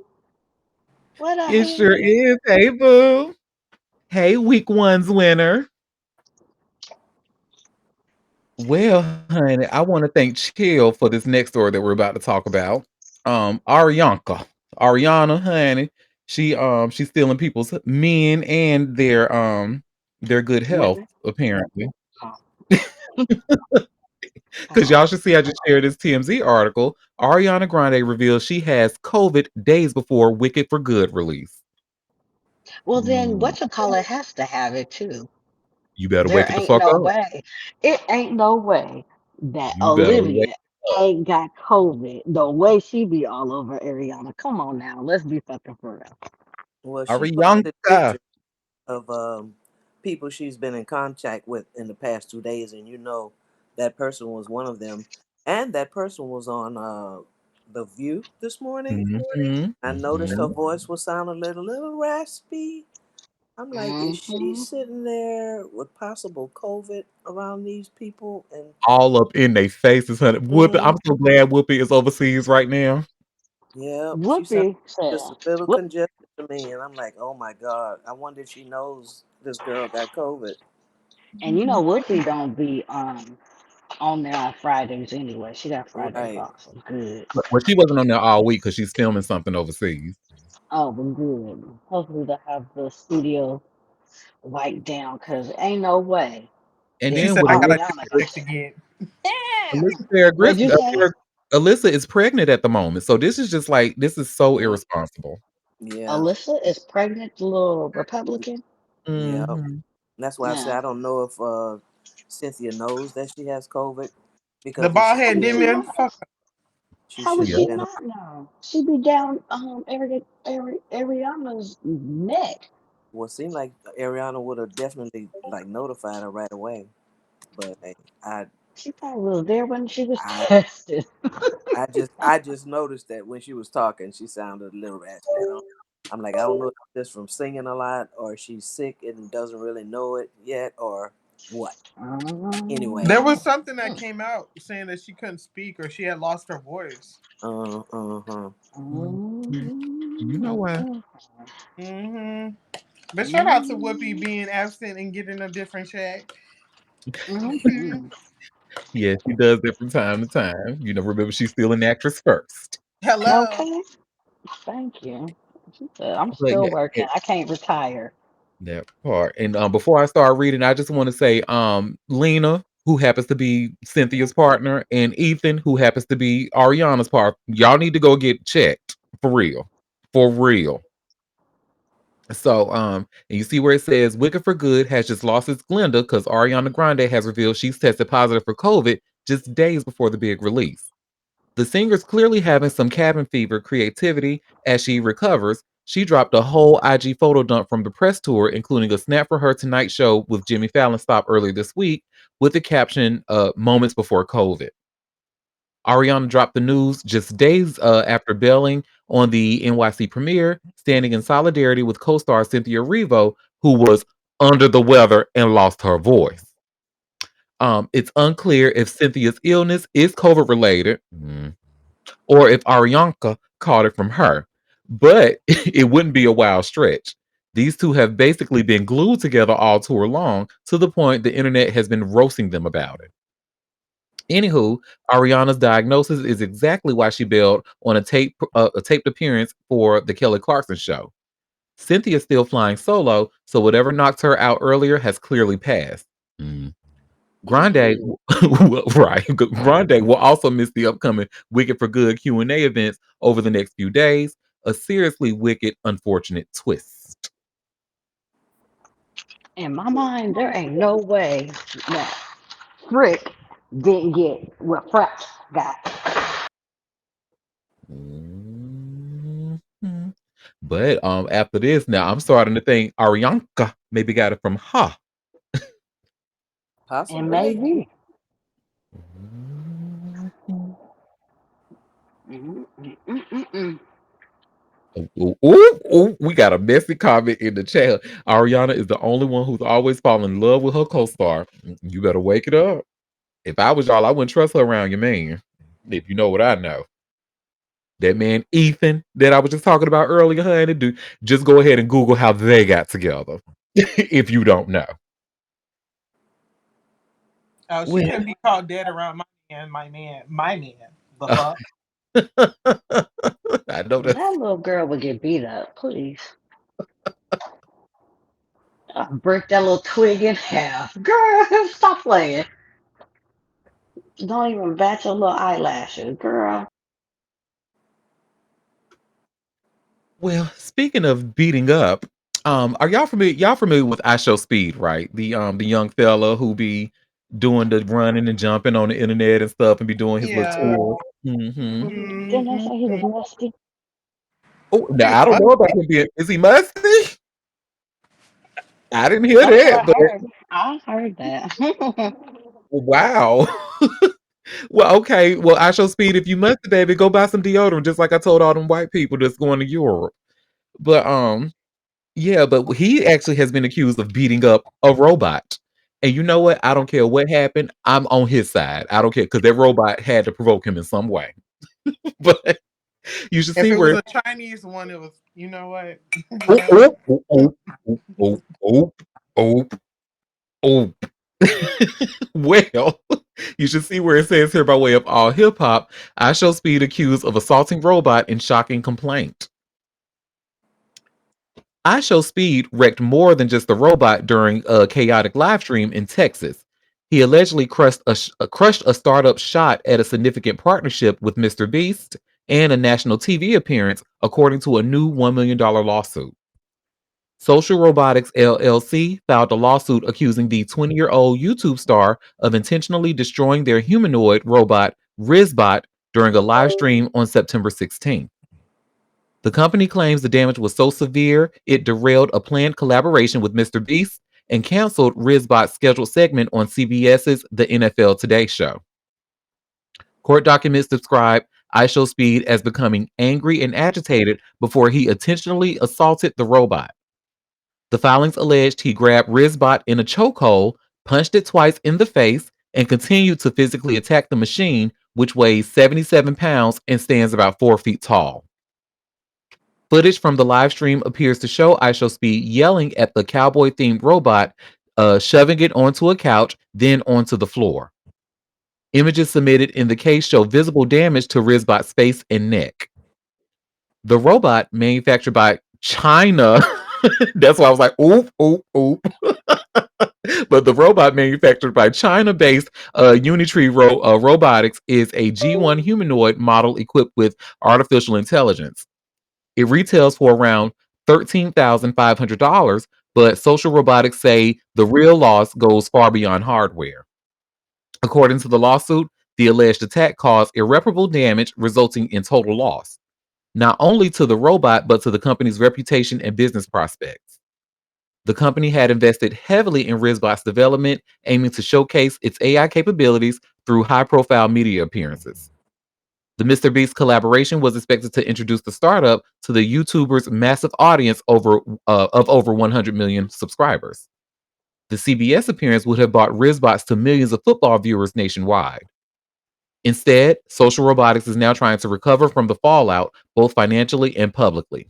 What a It sure Hammy? is. Hey, boo. Hey, week one's winner. Well, honey, I want to thank Chill for this next story that we're about to talk about. Ariana, honey, she's stealing people's men and their good health, Women? apparently. Oh, Because oh. y'all should see, I just shared this TMZ article. Ariana Grande reveals she has COVID days before Wicked for Good release. Well, then Ooh, whatchamacallit has to have it too. you better There wake it the ain't fuck no up. way. It ain't no way that You better wake Olivia ain't got COVID the way she be all over Ariana. Come on now, let's be fucking for real. Well, she posted Ariana. pictures of people she's been in contact with in the past 2 days, and that person was one of them, and that person was on the View this morning. Mhm, I noticed her mhm. voice was sounding a little raspy. I'm like, is she Hmm. sitting there with possible COVID around these people? And All up in their faces, honey. Whoopi, mm, I'm so glad Whoopi is overseas right now. yeah, she sounds Whoopi said, just a little "Whoop." congested to me, and I'm like, oh my god, I wonder if she knows this girl got COVID. And Whoopi don't be on there on Fridays anyway. She got Fridays Right. off, so good. Well, she wasn't on there all week because she's filming something overseas. Oh, but good. Hopefully they'll have the studio wiped down, cause ain't no way And She that then said, with "I gotta Alyssa, get Ariana got sick it. again." Alyssa Fair What'd you say? Alyssa is pregnant at the moment. So this is just like this is so Mm, irresponsible. yeah. Alyssa is pregnant, the little Republican. Yeah. Hmm. That's why I say Yeah. I don't know if Cynthia knows that she has COVID The because if bald she How head would she did, Demian, not? fuck. she How would shouldn't have she Yep. been. not know? She be down Ariana's neck. Well, it seemed like Ariana would have definitely like notified her right away. But hey, I She probably was there when she was I tested. I just noticed that when she was talking, she sounded a little raspy. I'm like, I don't know if it's just from singing a lot, or she's sick and doesn't really know it yet, or what. There Anyway, was Oh. something that came out saying that she couldn't speak or she had lost her voice. huh. Mhm. You know what? Hmm. But shout out to Whoopi being absent and getting a different check. Yes, she does that from time to time. Remember she's still an actress first. Hello. Okay. Thank you. She said, I'm But still yeah, working. I can't retire. that part. And before I start reading, I just want to say, Lena, who happens to be Cynthia's partner, and Ethan, who happens to be Ariana's partner, y'all need to go get checked for real, for real. So, and you see where it says "Wicked for Good" has just lost its Glenda because Ariana Grande has revealed she's tested positive for COVID just days before the big release. The singer's clearly having some cabin fever creativity as she recovers. She dropped a whole IG photo dump from the press tour, including a snap for her Tonight Show with Jimmy Fallon stop earlier this week with the caption, moments before COVID. Ariana dropped the news just days after bailing on the NYC premiere, standing in solidarity with co star Cynthia Erivo, who was under the weather and lost her voice. It's unclear if Cynthia's illness is COVID related. Or if Arianka caught it from her. But it wouldn't be a wild stretch. These two have basically been glued together all tour long to the point the internet has been roasting them about it. Anywho, Ariana's diagnosis is exactly why she bailed on a taped appearance for the Kelly Clarkson show. Cynthia's still flying solo, so whatever knocked her out earlier has clearly passed. Mm. Grande, Ooh. right? Grande will also miss the upcoming Wicked for Good Q&A events over the next few days. A seriously wicked, unfortunate twist. In my mind, there ain't no way that Frick didn't get what Frack got. Mhm. But after this, now I'm starting to think Arianka maybe got it from Ha. And Possibly. maybe. Mhm. Mm, mm, mm, mm, mm. Ooh, ooh, ooh, we got a messy comment in the chat. Ariana is the only one who's always fallen in love with her co-star. You better wake it up. If I was y'all, I wouldn't trust her around your man. If you know what I know. That man Ethan that I was just talking about earlier, honey, just go ahead and Google how they got together. If you don't know. Oh, she Well, couldn't be called dead around my man. The fuck? I know That that's little girl would get beat up, please. I'll break that little twig in half. Girl, stop playing. Don't even bat your little eyelashes, girl. well. Speaking of beating up, are y'all familiar? Y'all familiar with I Show Speed, right? The young fella who be doing the running and jumping on the internet and stuff, and be doing his little Yeah. tour. Hmm. Didn't they say he was Hmm. musty? Oh, now I don't know about him being. Is he musty? I didn't hear That's what that, I but heard. I heard that. wow. Well, okay. Well, I Show Speed. If you musty, baby, go buy some deodorant, just like I told all them white people that's going to Europe. But yeah, but he actually has been accused of beating up a robot. And you know what? I don't care what happened. I'm on his side. I don't care because that robot had to provoke him in some way. But you should If see it was where. a Chinese one, it was. You know what? Oh, Never. oh, oh, oh, oh, oh, oh, oh. Well, you should see where it says here by way of all hip hop. I Show Speed accused of assaulting robot in shocking complaint. I Show Speed wrecked more than just the robot during a chaotic live stream in Texas. He allegedly crushed a startup shot at a significant partnership with Mr. Beast and a national TV appearance, according to a new $1 million lawsuit. Social Robotics LLC filed a lawsuit accusing the 20-year-old YouTube star of intentionally destroying their humanoid robot, Rizbot, during a live stream on September 16th. The company claims the damage was so severe it derailed a planned collaboration with Mr. Beast and canceled Rizbot's scheduled segment on CBS's The NFL Today show. Court documents describe IShowSpeed as becoming angry and agitated before he intentionally assaulted the robot. The filings alleged he grabbed Rizbot in a chokehold, punched it twice in the face, and continued to physically attack the machine, which weighs 77 pounds and stands about 4 feet tall. Footage from the live stream appears to show IShowSpeed yelling at the cowboy themed robot, shoving it onto a couch, then onto the floor. Images submitted in the case show visible damage to Rizbot's face and neck. The robot, manufactured by China, that's why I was like, oop, oop, oop. But the robot manufactured by China-based Robotics is a G1 humanoid model equipped with artificial intelligence. It retails for around $13,500, but Social Robotics say the real loss goes far beyond hardware. According to the lawsuit, the alleged attack caused irreparable damage, resulting in total loss, not only to the robot, but to the company's reputation and business prospects. The company had invested heavily in Rizbot's development, aiming to showcase its AI capabilities through high profile media appearances. The Mr. Beast collaboration was expected to introduce the startup to the YouTuber's massive audience of over 100 million subscribers. The CBS appearance would have brought Rizbots to millions of football viewers nationwide. Instead, Social Robotics is now trying to recover from the fallout, both financially and publicly.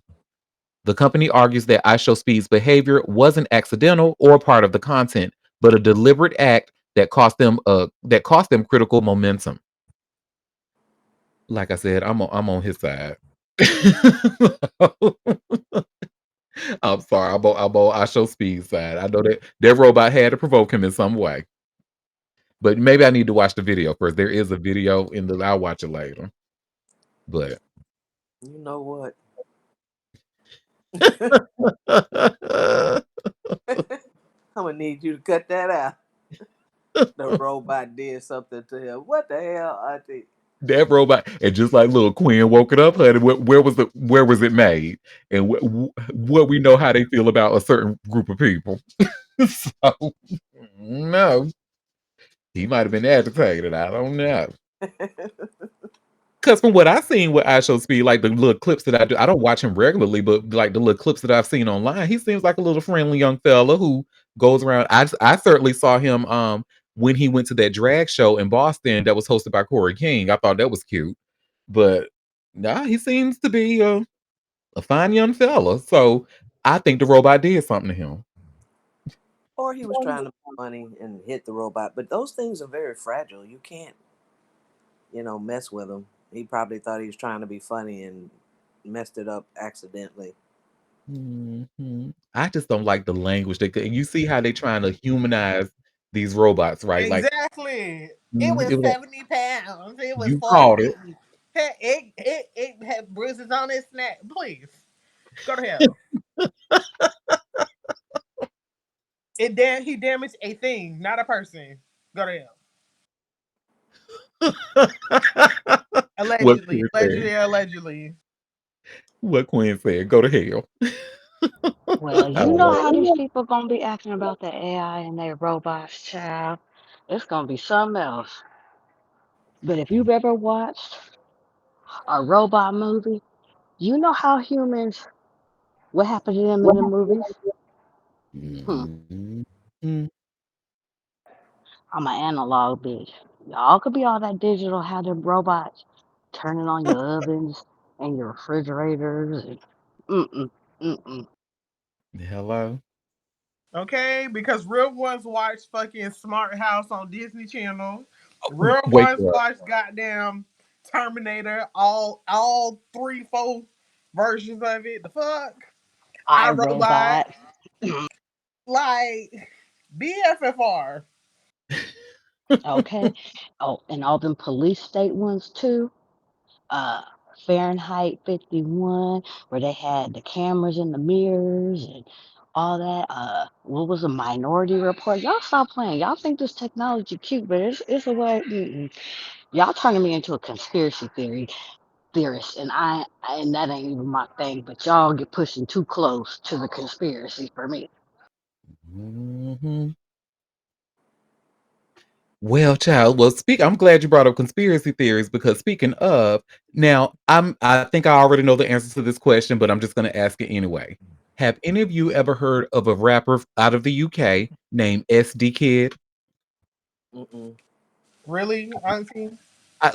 The company argues that IShowSpeed's behavior wasn't accidental or part of the content, but a deliberate act that cost them critical momentum. Like I said, I'm on his side. I'm sorry, I'm on IShowSpeed's side. I know that robot had to provoke him in some way, but maybe I need to watch the video first. There is a video in the. I'll watch it later, but. You know what? I'm gonna need you to cut that out. The robot did something to him. What the hell, Auntie? That robot, and just like little Quinn woke it up, honey. Where was it made, and what we know how they feel about a certain group of people. So no, he might have been agitated. I don't know. Because from what I've seen with IShowSpeed, like the little clips that I do, I don't watch him regularly, but like the little clips that I've seen online, he seems like a little friendly young fella who goes around. I certainly saw him when he went to that drag show in Boston that was hosted by Corey King. I thought that was cute, but nah, he seems to be a fine young fella. So I think the robot did something to him. Or he was trying to make money and hit the robot. But those things are very fragile. You can't, mess with them. He probably thought he was trying to be funny and messed it up accidentally. I just don't like the language. You see how they trying to humanize these robots, right? Like Exactly. It was it was like, 70 pounds. It was you caught it. fuzzy. It had bruises on its neck. Please go to hell. He damaged a thing, not a person. Go to hell. What Allegedly, Quinn said. allegedly, allegedly. What Quinn said. Go to hell. Well, I you don't know know. how these people gonna be acting about the AI and their robots, child. It's gonna be something else. But if you've ever watched a robot movie, you know how humans, what happened to them in the movies? Hmm. Mhm. I'm an analog bitch. Y'all could be all that digital, how them robots turning on your ovens and your refrigerators and mm-mm, mm-mm. Hello. Okay, because real ones watch fucking Smart House on Disney Channel. Real Wake ones up. watch goddamn Terminator, all three, four versions of it. The fuck? I Robot, iRobot. like BFFR. Okay. Oh, and all them police state ones too. uh Fahrenheit 51, where they had the cameras in the mirrors and all that. What was a Minority Report? Y'all stop playing. Y'all think this technology cute, but it's a way. Mm-mm. Y'all turning me into a conspiracy theorist, and and that ain't even my thing. But y'all get pushing too close to the conspiracy for me. Mhm. Well, child, I'm glad you brought up conspiracy theories because speaking of, now I think I already know the answer to this question, but I'm just gonna ask it anyway. Have any of you ever heard of a rapper out of the UK named SD Kid? Mm-mm. Really, Auntie? I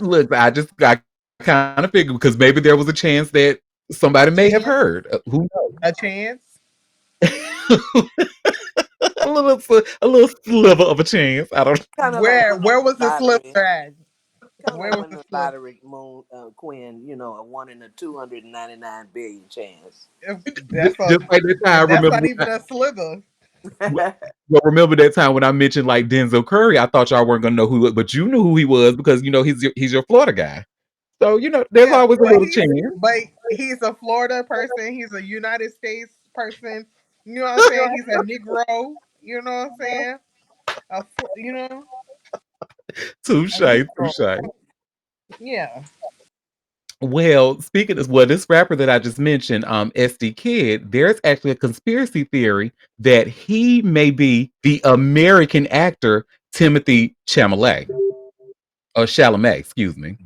kind of figured because maybe there was a chance that A somebody may have chance? heard. Who A chance? knows? A little sliver of a chance. I don't. Kind of like Where winning where was the the sliver lottery. at? Kind of Where like was winning the the sliver? lottery, Moon Quinn. You know, a 1 in 299 billion chance. If that's a, Just like that and time, that's not even a sliver. well, remember that time when I mentioned like Denzel Curry? I thought y'all weren't gonna know who, but you knew who he was because he's your Florida guy. So there's Yeah, always a but little he's chance. but he's a Florida person. He's a United States person. You know what I'm saying? He's a Negro. You know what I'm saying? You know, a Touche, Negro. touche. Yeah, Well, speaking of this rapper that I just mentioned, SD Kid, there's actually a conspiracy theory that he may be the American actor Timothy Chalamet, or Chalamet, excuse me.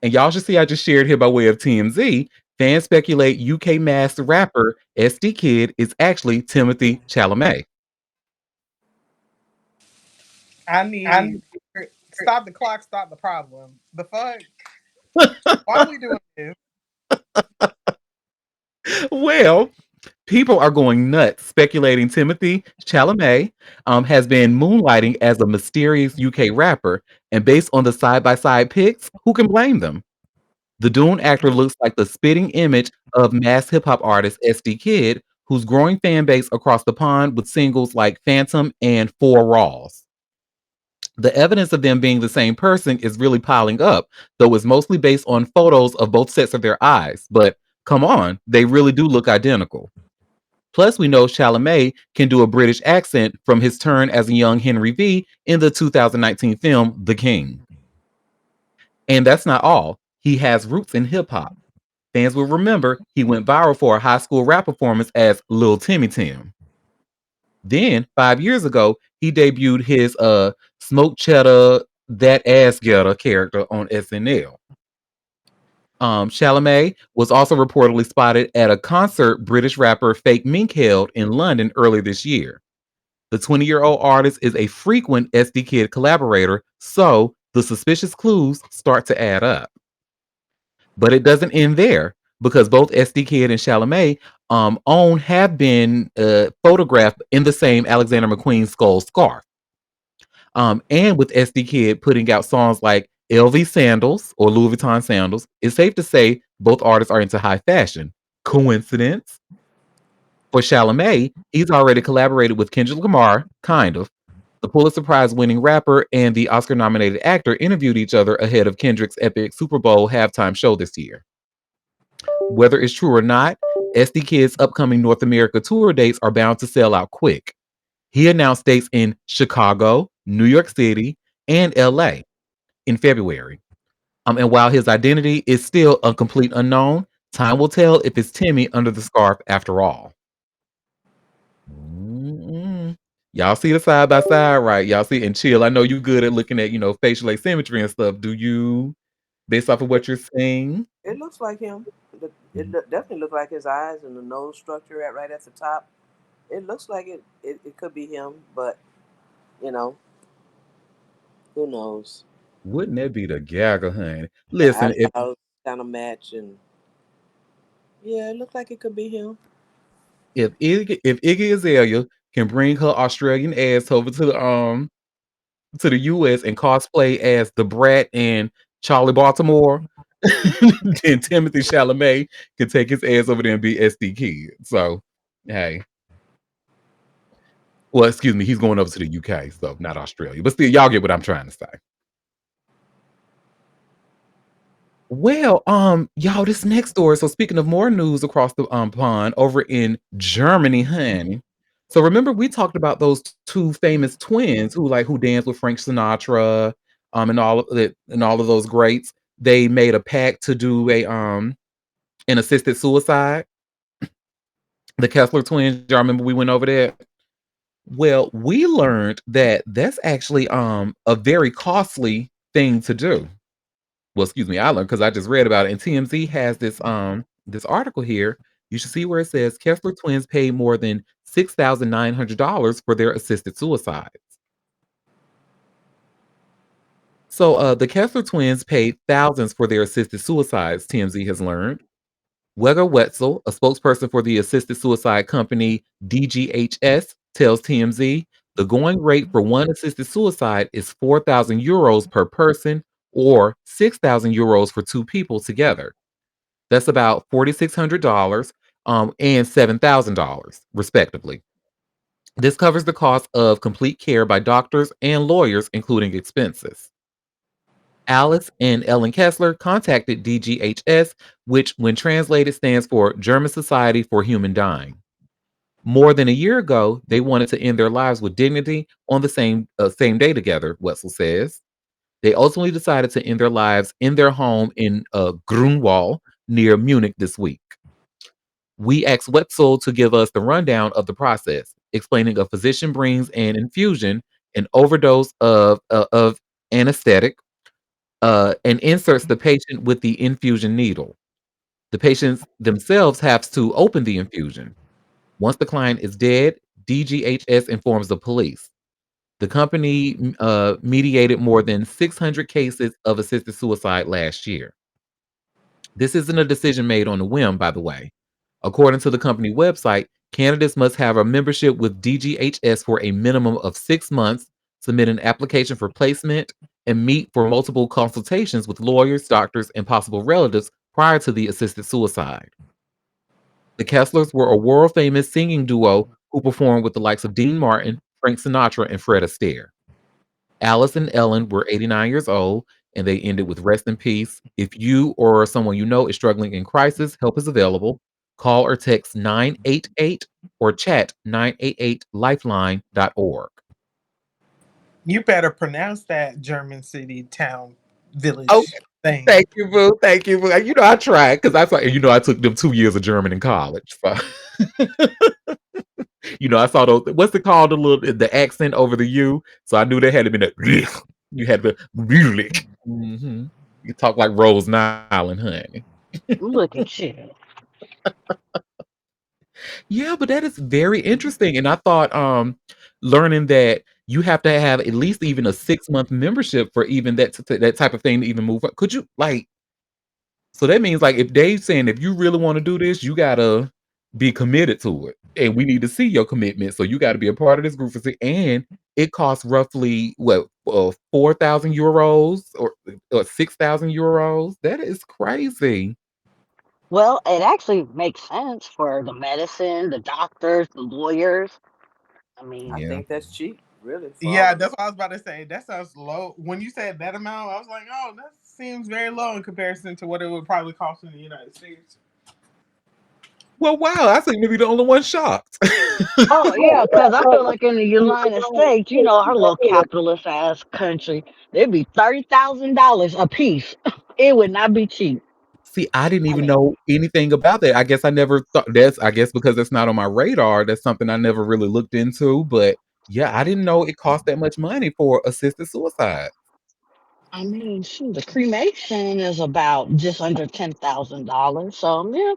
And y'all should see I just shared here by way of TMZ. Fans speculate UK masked rapper SD Kid is actually Timothy Chalamet. I need stop the clock. Stop the problem. The fuck? Why are we doing this? Well, people are going nuts speculating Timothy Chalamet has been moonlighting as a mysterious UK rapper, and based on the side by side pics, who can blame them? The Dune actor looks like the spitting image of mass hip hop artist SD Kid, whose growing fan base across the pond with singles like Phantom and Four Raws. The evidence of them being the same person is really piling up, though it's mostly based on photos of both sets of their eyes. But come on, they really do look identical. Plus, we know Chalamet can do a British accent from his turn as a young Henry V in the 2019 film The King. And that's not all. He has roots in hip hop. Fans will remember he went viral for a high school rap performance as Lil Timmy Tim. Then, 5 years ago, he debuted his Smoke Cheddar That Ass Getter character on SNL. Chalamet was also reportedly spotted at a concert British rapper Fake Mink held in London early this year. The 20-year-old artist is a frequent SD Kid collaborator, so the suspicious clues start to add up. But it doesn't end there because both SD Kid and Chalamet own have been photographed in the same Alexander McQueen skull scarf. And with SD Kid putting out songs like LV sandals or Louis Vuitton sandals, it's safe to say both artists are into high fashion. Coincidence? For Chalamet, he's already collaborated with Kendrick Lamar, kind of. The Pulitzer Prize winning rapper and the Oscar nominated actor interviewed each other ahead of Kendrick's epic Super Bowl halftime show this year. Whether it's true or not, SD Kid's upcoming North America tour dates are bound to sell out quick. He announced dates in Chicago, New York City, and LA in February. And while his identity is still a complete unknown, time will tell if it's Timmy under the scarf after all. Mm-mm. Y'all see the side by side, right? Y'all see and chill. I know you good at looking at facial asymmetry and stuff. Do you, based off of what you're saying? It looks like him. Definitely looks like his eyes and the nose structure at right at the top. It looks like it could be him, but you know, who knows? Wouldn't that be the gaggle, honey? The Listen, if eyebrows kind of match, and yeah, it looks like it could be him. Iggy Azalea can bring her Australian ass over to the US and cosplay as the Brat and Charlie Baltimore, then Timothy Chalamet can take his ass over there and be SD Kid. So, hey. Well, excuse me, he's going over to the UK, so not Australia. But still, y'all get what I'm trying to say. Well, y'all, this next story. So speaking of more news across the pond over in Germany, honey. So remember we talked about those two famous twins who danced with Frank Sinatra, and all of it and all of those greats. They made a pact to do an assisted suicide. The Kessler twins, y'all remember we went over that? Well, we learned that that's actually a very costly thing to do. Well, excuse me, I learned because I just read about it. And TMZ has this article here. You should see where it says Kessler twins paid more than $6,900 for their assisted suicides. So the Kessler twins paid thousands for their assisted suicides, TMZ has learned. Wegger Wetzel, a spokesperson for the assisted suicide company DGHS, tells TMZ the going rate for one assisted suicide is 4,000 euros per person or 6,000 euros for two people together. That's about $4,600 and $7,000, respectively. This covers the cost of complete care by doctors and lawyers, including expenses. Alice and Ellen Kessler contacted DGHS, which, when translated, stands for German Society for Human Dying. More than a year ago, they wanted to end their lives with dignity on the same day together, Wetzel says. They ultimately decided to end their lives in their home in Grunwald near Munich this week. We asked Wetzel to give us the rundown of the process, explaining a physician brings an infusion, an overdose of anesthetic, and inserts the patient with the infusion needle. The patients themselves have to open the infusion. Once the client is dead, DGHS informs the police. The company mediated more than 600 cases of assisted suicide last year. This isn't a decision made on a whim, by the way. According to the company website, candidates must have a membership with DGHS for a minimum of 6 months, submit an application for placement, and meet for multiple consultations with lawyers, doctors, and possible relatives prior to the assisted suicide. The Kesslers were a world famous singing duo who performed with the likes of Dean Martin, Frank Sinatra, and Fred Astaire. Alice and Ellen were 89 years old, and they ended with rest in peace. If you or someone you know is struggling in crisis, help is available. Call or text 988 or chat 988lifeline.org. You better pronounce that German city, town, Oh, village thing. thank you, boo. Thank you, boo. I tried because I took them 2 years of German in college. So, I saw those. What's it called? The accent over the U. So I knew there had to be that. You had to. Mm-hmm. You talk like Rose Nyland, honey. Look at you. Yeah, but that is very interesting. And I thought learning that you have to have at least even a 6 month membership for even that type of thing to even move up. Could you like so that means like if Dave's saying if you really want to do this, you gotta be committed to it. And we need to see your commitment. So you gotta be a part of this group and it costs roughly what 4,000 euros or 6,000 euros. That is crazy. Well, it actually makes sense for the medicine, the doctors, the lawyers. I I mean, Yeah. think that's cheap, really, for all Yeah, of that's it. what I was about to say. That sounds low. When you said that amount, I was like, oh, that seems very low in comparison to what it would probably cost in the United States. Well, wow, I seem to be the only one shocked. oh yeah, because I feel like in the United States, our little capitalist ass country, it'd be $30,000 a piece. It would not be cheap. See, I didn't I even mean, know anything about that. I guess I never thought I guess because it's not on my radar, that's something I never really looked into. But yeah, I didn't know it cost that much money for assisted suicide. shoot, the cremation is about just under $10,000. So yeah,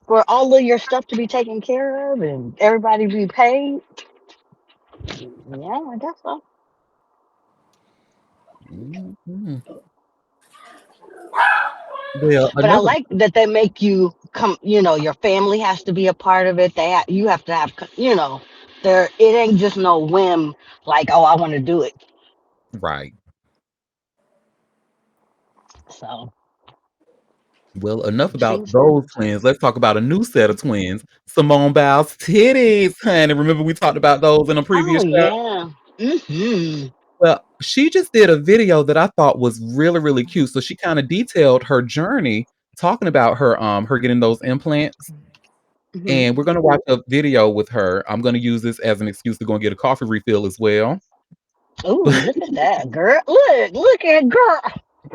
for all of your stuff to be taken care of and everybody be paid, yeah, I guess so. Mhm. Well, But I another like that they make you come. Your family has to be a part of it. You have to have. There. It ain't just no whim. Like, oh, I want to do it. right. So Well, enough which about means those twins. Let's talk about a new set of twins. Simone Biles' titties, honey. Remember we talked about those in a oh previous show? yeah. Well, she just did a video that I thought was really, really cute. So she kind of detailed her journey talking about her getting those implants. hmm And we're gonna watch a video with her. I'm gonna use this as an excuse to go and get a coffee refill as well. Oh, look at that girl. Look at girl.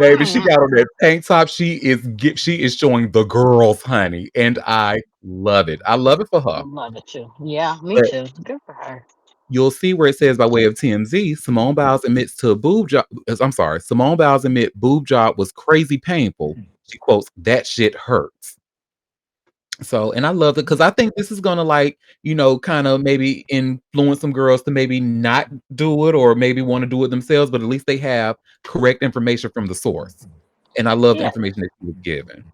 Baby, she got on Mm, that tank top. She is showing the girls, honey, and I love it. I love it for her. love it too. Yeah, me But too. Good for her. you'll see where it says by way of TMZ, Simone Biles admits to a boob job. I'm sorry, Simone Biles admit boob job was crazy painful. She quotes, "That shit hurts." So, and I love it because I think this is gonna like, kind of maybe influence some girls to maybe not do it or maybe want to do it themselves, but at least they have correct information from the source. And I love the Yeah, information that she was given.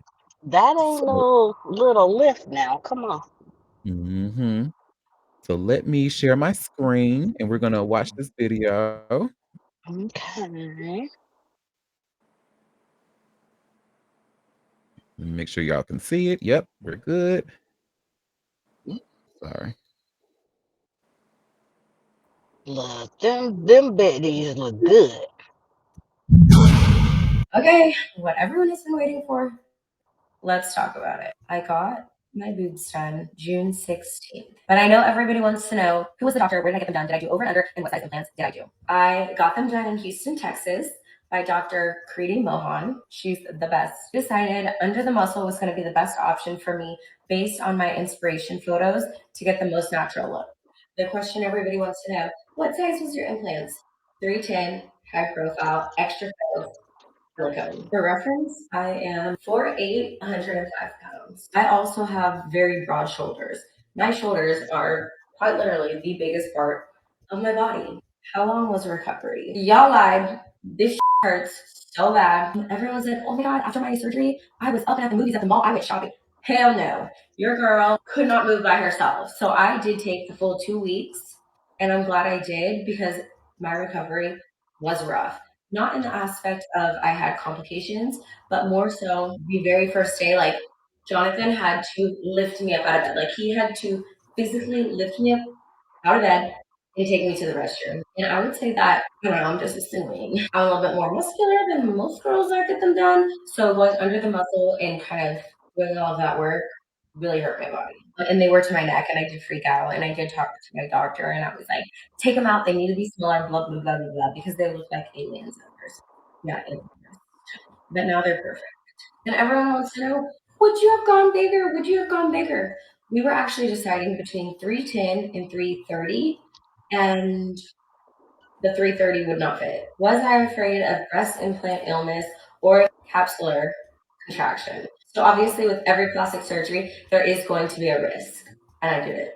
that ain't So, little lift now. Come on. mhm. So let me share my screen and we're gonna watch this video. Okay. Make sure y'all can see it. Yep, we're good. Sorry. Look, them bitties look good. Okay, what everyone has been waiting for, let's talk about it. I got my boobs done June 16th. But I know everybody wants to know who was the doctor, where did I get them done, did I do over and under, and what size implants did I do? I got them done in Houston, Texas by Dr. Kriti Mohan. She's the best. Decided under the muscle was going to be the best option for me based on my inspiration photos to get the most natural look. The question everybody wants to know, what size was your implants? 310, high profile, extra silicone. For reference, I am 4'8", 105 pounds. I also have very broad shoulders. My shoulders are quite literally the biggest part of my body. How long was recovery? Y'all lied. This hurts so bad. Everyone's like, oh my god, after my surgery, I was up and at the movies at the mall, I went shopping. Hell no. Your girl could not move by herself. So I did take the full 2 weeks, and I'm glad I did because my recovery was rough, not in the aspect of I had complications, but more so the very first day, like Jonathan had to lift me up out of bed. Like he had to physically lift me up out of bed and take me to the restroom. And I would say that, I don't know, I'm just assuming I'm a little bit more muscular than most girls that get them done. So going under the muscle and kind of doing all of that work really hurt my body. And they were to my neck, and I did freak out. And I did talk to my doctor, and I was like, take them out. They need to be smaller, blah, blah, blah, blah, blah, because they look like aliens at first. Yeah, aliens. But now they're perfect. And everyone wants to know, would you have gone bigger? Would you have gone bigger? We were actually deciding between 310 and 330, and the 330 would not fit. Was I afraid of breast implant illness or capsular contraction? So obviously with every plastic surgery, there is going to be a risk. And I did it.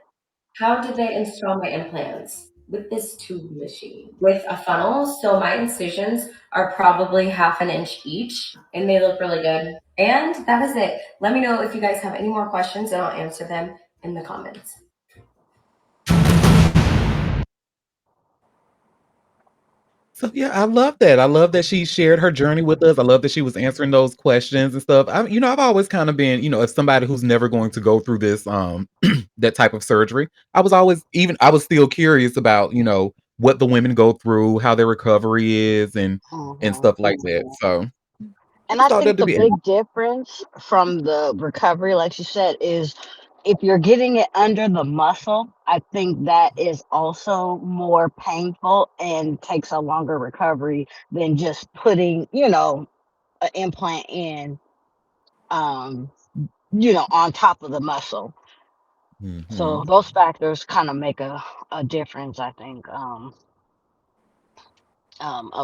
How did they install my implants? With this tube machine, with a funnel. So my incisions are probably half an inch each, and they look really good. And that is it. Let me know if you guys have any more questions, and I'll answer them in the comments. So yeah, I love that. I love that she shared her journey with us. I love that she was answering those questions and stuff. I've always kind of been, as somebody who's never going to go through this that type of surgery. I was still curious about, what the women go through, how their recovery is and Hmm. stuff like that. So I And just I thought think that'd the be big difference from the recovery, like you said, is if you're getting it under the muscle, I think that is also more painful and takes a longer recovery than just putting, an implant in, um, on top of the muscle. So Mhm. those factors kind of make a difference, I think, of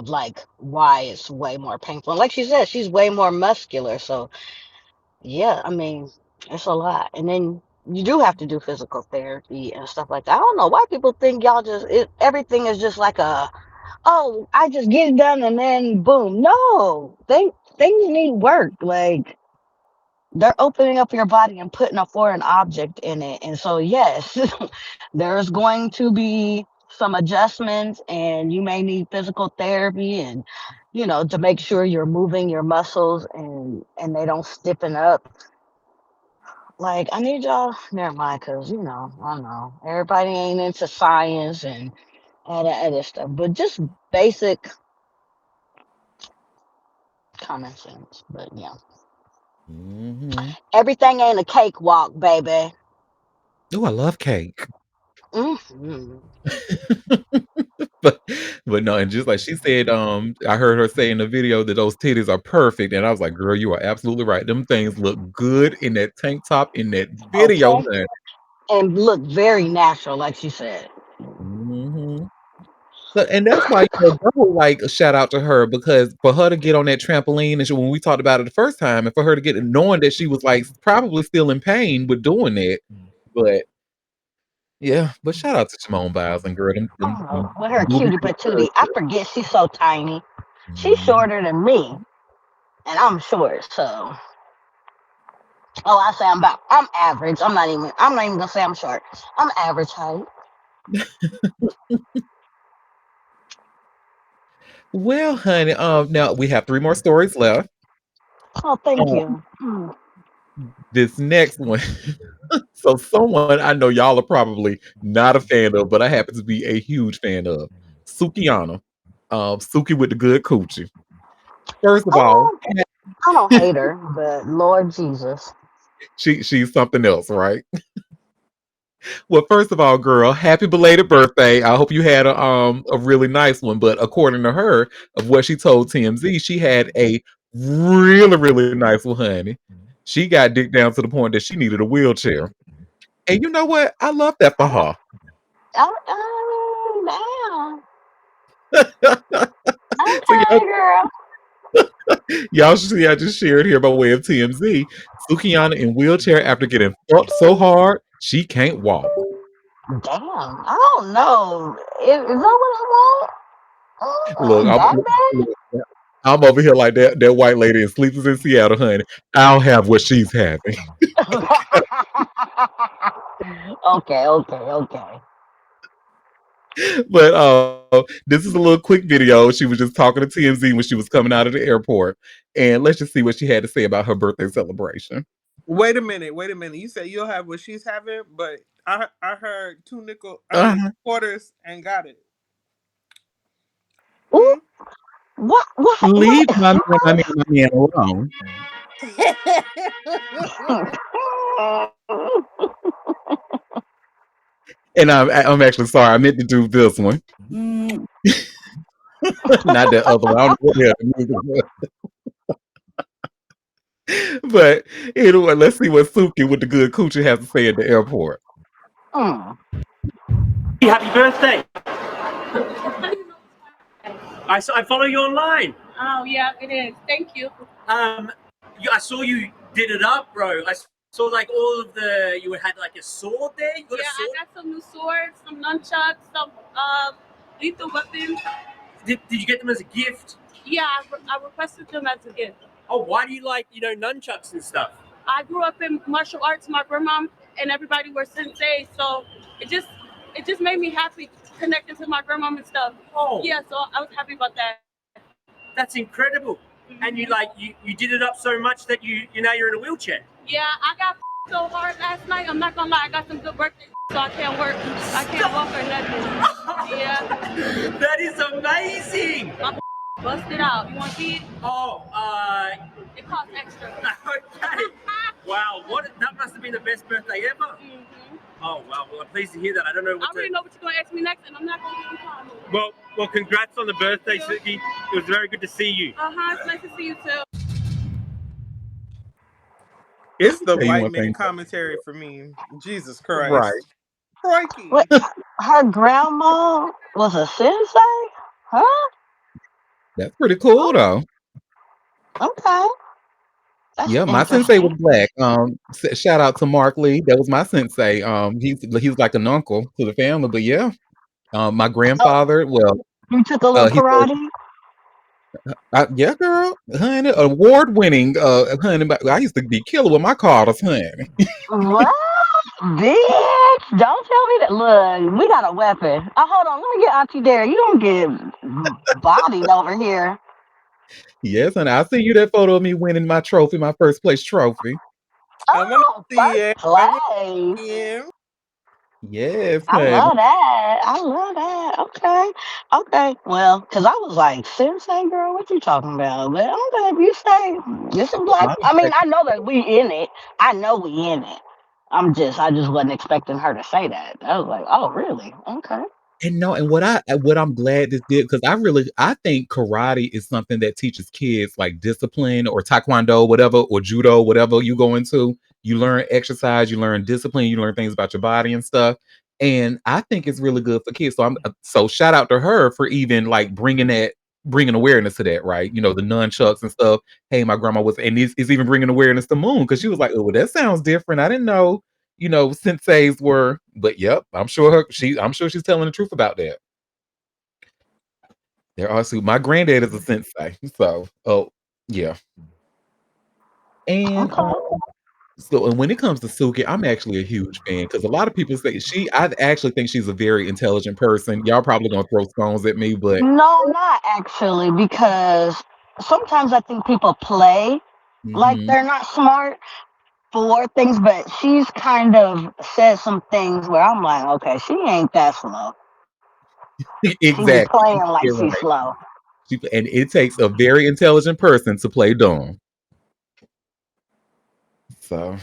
like why it's way more painful. And like she said, she's way more muscular. So yeah, I mean, it's a lot. And then you do have to do physical therapy and stuff like that. I don't know why people think y'all everything is just like oh, I just get it done and then boom. No, things need work. Like they're opening up your body and putting a foreign object in it. And so, yes, there's going to be some adjustments and you may need physical therapy and, to make sure you're moving your muscles and they don't stiffen up. Like, I need y'all, never mind, because, I don't know, everybody ain't into science and all that other stuff, but just basic common sense. But yeah, Mhm. everything ain't a cakewalk, baby. Ooh, I love cake. Mhm. but but no, and just like she said, I heard her say in the video that those titties are perfect, and I was like, girl, you are absolutely right. Them things look good in that tank top in that video, Okay. honey. And look very natural, like she said. Mhm. But and that's why, double, like, a shout out to her because for her to get on that trampoline and when we talked about it the first time, and for her to get knowing that she was, like, probably still in pain with doing that, but yeah, but shout out to Simone Biles and girl, them Oh, with her boobies cutie look good. patootie. I forget she's so tiny. She's Mhm. shorter than me, and I'm short, so oh, I say I'm average. I'm not even gonna say I'm short. I'm average height. Well, honey, now we have 3 more stories left. Oh, thank Um, you. Mm. this next one so someone I know y'all are probably not a fan of, but I happen to be a huge fan of, Sukiana. Suki with the good coochie. First of all, Oh, I don't hate her, but Lord Jesus. she's something else, right? Well, first of all, girl, happy belated birthday. I hope you had a really nice one. But according to her, of what she told TMZ, she had a really nice one, honey. She got dick down to the point that she needed a wheelchair. And you know what? I love that for Oh, her. damn. So Okay, girl. y'all should see I just shared here by way of TMZ. Sukiana in wheelchair after getting fucked so hard she can't walk. Damn. I don't know. Is that what I want? Look, That bad? look, I'm over here like that white lady in Sleepers in Seattle, honey. I'll have what she's having. Okay, okay, okay. But this is a little quick video. She was just talking to TMZ when she was coming out of the airport, and let's just see what she had to say about her birthday celebration. Wait a minute. Wait a minute. You said you'll have what she's having, but I heard two nickel. I mean Uh-huh. quarters and got it. Ooh, Hmm? Leave what? my man alone. And I'm actually sorry. I meant to do this one, not that other one. I don't know what the hell the music was. But anyway, let's see what Suki with the good coochie has to say at the airport. Mm. Happy birthday! I follow you online. Oh yeah, it is. Thank you. I saw you did it up, bro. I saw like all of you had like a sword there. You got Yeah, a sword. I got some new swords, some nunchucks, some lethal weapons. Did you get them as a gift? Yeah, I requested them as a gift. Oh, why do you like nunchucks and stuff? I grew up in martial arts. My grandma and everybody were sensei, so it just made me happy connecting to my grandma and stuff. Oh, Yeah, so I was happy about that. that's incredible. And you did it up so much that now you're in a wheelchair. Yeah, I got so hard last night. I'm not gonna lie, I got some good birthday, so I can't work. I can't walk or nothing. Yeah. That is amazing. My bust it out. You want to see it? Oh, It costs extra. okay. Wow, that must have been the best birthday ever. Mm-hmm. Oh, wow. Well, I'm pleased to hear that. I don't know I already know what you're gonna ask me next, and I'm not gonna give you time. Well, congrats on the birthday, Suki. It was very good to see you. It's nice to see you too. It's the Tell you white one man thing, commentary for me. Jesus right? Christ. Crikey. Wait, her grandma was a sensei? Huh? That's pretty cool Oh, though. okay. That's Yeah, my sensei was interesting. black. Shout out to Mark Lee. That was my sensei. He's like an uncle to the family. But yeah, my Oh, grandfather. Well, you took a little he said, karate? yeah, girl, honey, award winning. Honey, but I used to be killer with my Carters, honey. What? Bitch, don't tell me that. Look, we got a weapon. Hold on, let me get Auntie there. You don't get bodied over here. Yes, honey. I see you that photo of me winning my trophy, my first place trophy. I want to Oh, see first it. I want to place. see him. Yes, I honey. love that. I love that. Okay. Okay. Well, because I was like, Sensei girl, what you talking about? But okay, if you say this is black, My I mean, I know that we in it. I know we in it. I just wasn't expecting her to say that. I was like, oh, really? Okay. And no, and what I'm glad this did, because I think karate is something that teaches kids like discipline, or taekwondo, whatever, or judo, whatever you go into. You learn exercise, you learn discipline, you learn things about your body and stuff. And I think it's really good for kids. So so shout out to her for even like bringing awareness to that, right? You know, the nunchucks and stuff. Hey, my grandma was, and it's even bringing awareness to Moon, because she was like, oh, well, that sounds different. I didn't know, senseis were, but yep, I'm sure she's telling the truth about that. There are my granddad is a sensei, so yeah. And Okay. so, and when it comes to Suki, I'm actually a huge fan, because a lot of people say I actually think she's a very intelligent person. Y'all probably gonna throw stones at me, but No, not actually, because sometimes I think people play like mhm. they're not smart for things, but she's kind of said some things where I'm like, okay, she ain't that slow. She be Exactly. playing like You're she's right. slow. And it takes a very intelligent person to play dumb. So,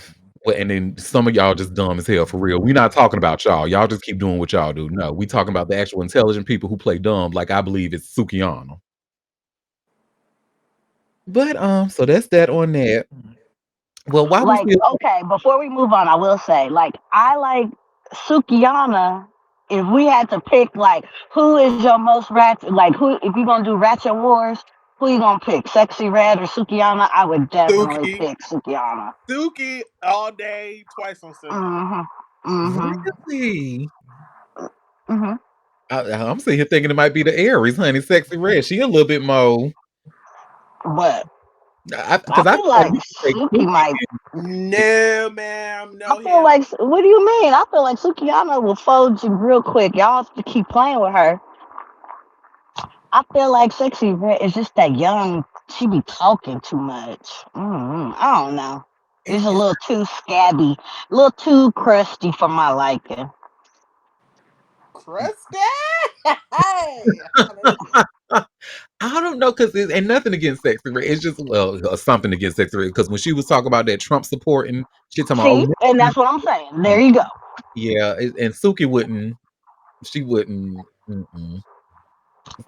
well, and then some of y'all just dumb as hell for real. We're not talking about y'all. Y'all just keep doing what y'all do. No, we talking about the actual intelligent people who play dumb, like I believe it's Sukiyama. But so that's that on that. Well, why we Like, still okay, before we move on, I will say, like, I like Sukiyana. If we had to pick, like, who is your most ratchet, like, who, if you're gonna do Ratchet Wars, who you gonna pick, Sexy Red or Sukiyana? I would definitely Suki. pick Sukiyana. Suki all day, twice on Sunday. Mm-hmm. Mm-hmm. really? Mm-hmm. I'm sitting here thinking it might be the Aries, honey, Sexy Red. She a little bit more, But I because I feel feel like like we could take Suki Suki might. and No, ma'am. I No, feel him. like, what do you mean? I feel like Sukiyana will fold you real quick. Y'all have to keep playing with her. I feel like Sexy Red is just that young. She be talking too much. I don't know. It's a it's little too scabby, a little too crusty for my liking. Krusty. Hey. I don't know, because and nothing against Sexy Red. It's just, well, something against Sexy Red, because when she was talking about that Trump supporting shit, talking about, See, and that's what I'm saying. There you go. yeah, and Suki wouldn't, she wouldn't.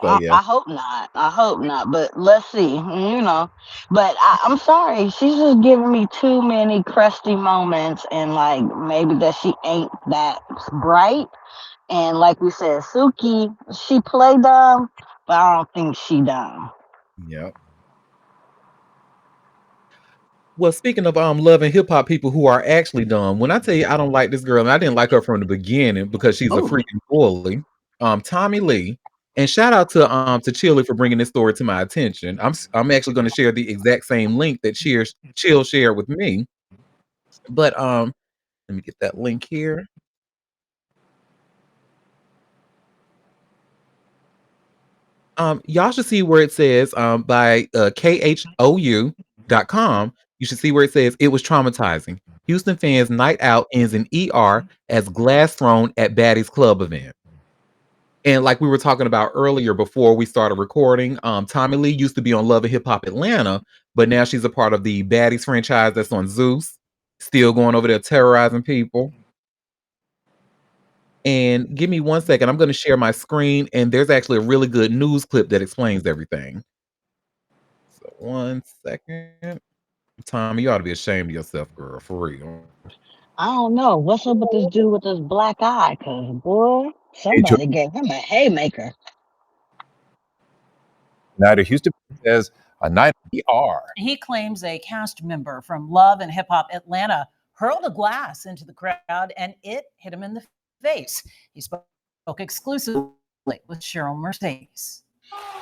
So yeah, I hope not. I hope not. But let's see. But I'm sorry. She's just giving me too many crusty moments, and like maybe that she ain't that bright. And like we said, Suki, she play dumb, but I don't think she dumb. yeah. Well, speaking of loving hip hop people who are actually dumb, when I tell you I don't like this girl, and I didn't like her from the beginning because she's a Oh, freaking bully. Tommy Lee, and shout out to Chili for bringing this story to my attention. I'm actually going to share the exact same link that Chill shared with me. But let me get that link here. Y'all should see where it says by khou.com. You should see where it says it was traumatizing. Houston fans night out ends in ER as glass thrown at Baddie's club event. And like we were talking about earlier before we started recording, Tommy Lee used to be on Love and Hip Hop Atlanta, but now she's a part of the Baddies franchise that's on Zeus, still going over there terrorizing people. And give me one second. I'm going to share my screen, and there's actually a really good news clip that explains everything. So 1 second. Tommy, you ought to be ashamed of yourself, girl, for real. I don't know. What's up with this dude with this black eye? Cause boy, Hey, Joe. somebody gave him a haymaker. Night of Houston says a night of ER. He claims a cast member from Love and Hip Hop Atlanta hurled a glass into the crowd and it hit him in the face. He spoke exclusively with Cheryl Mercedes.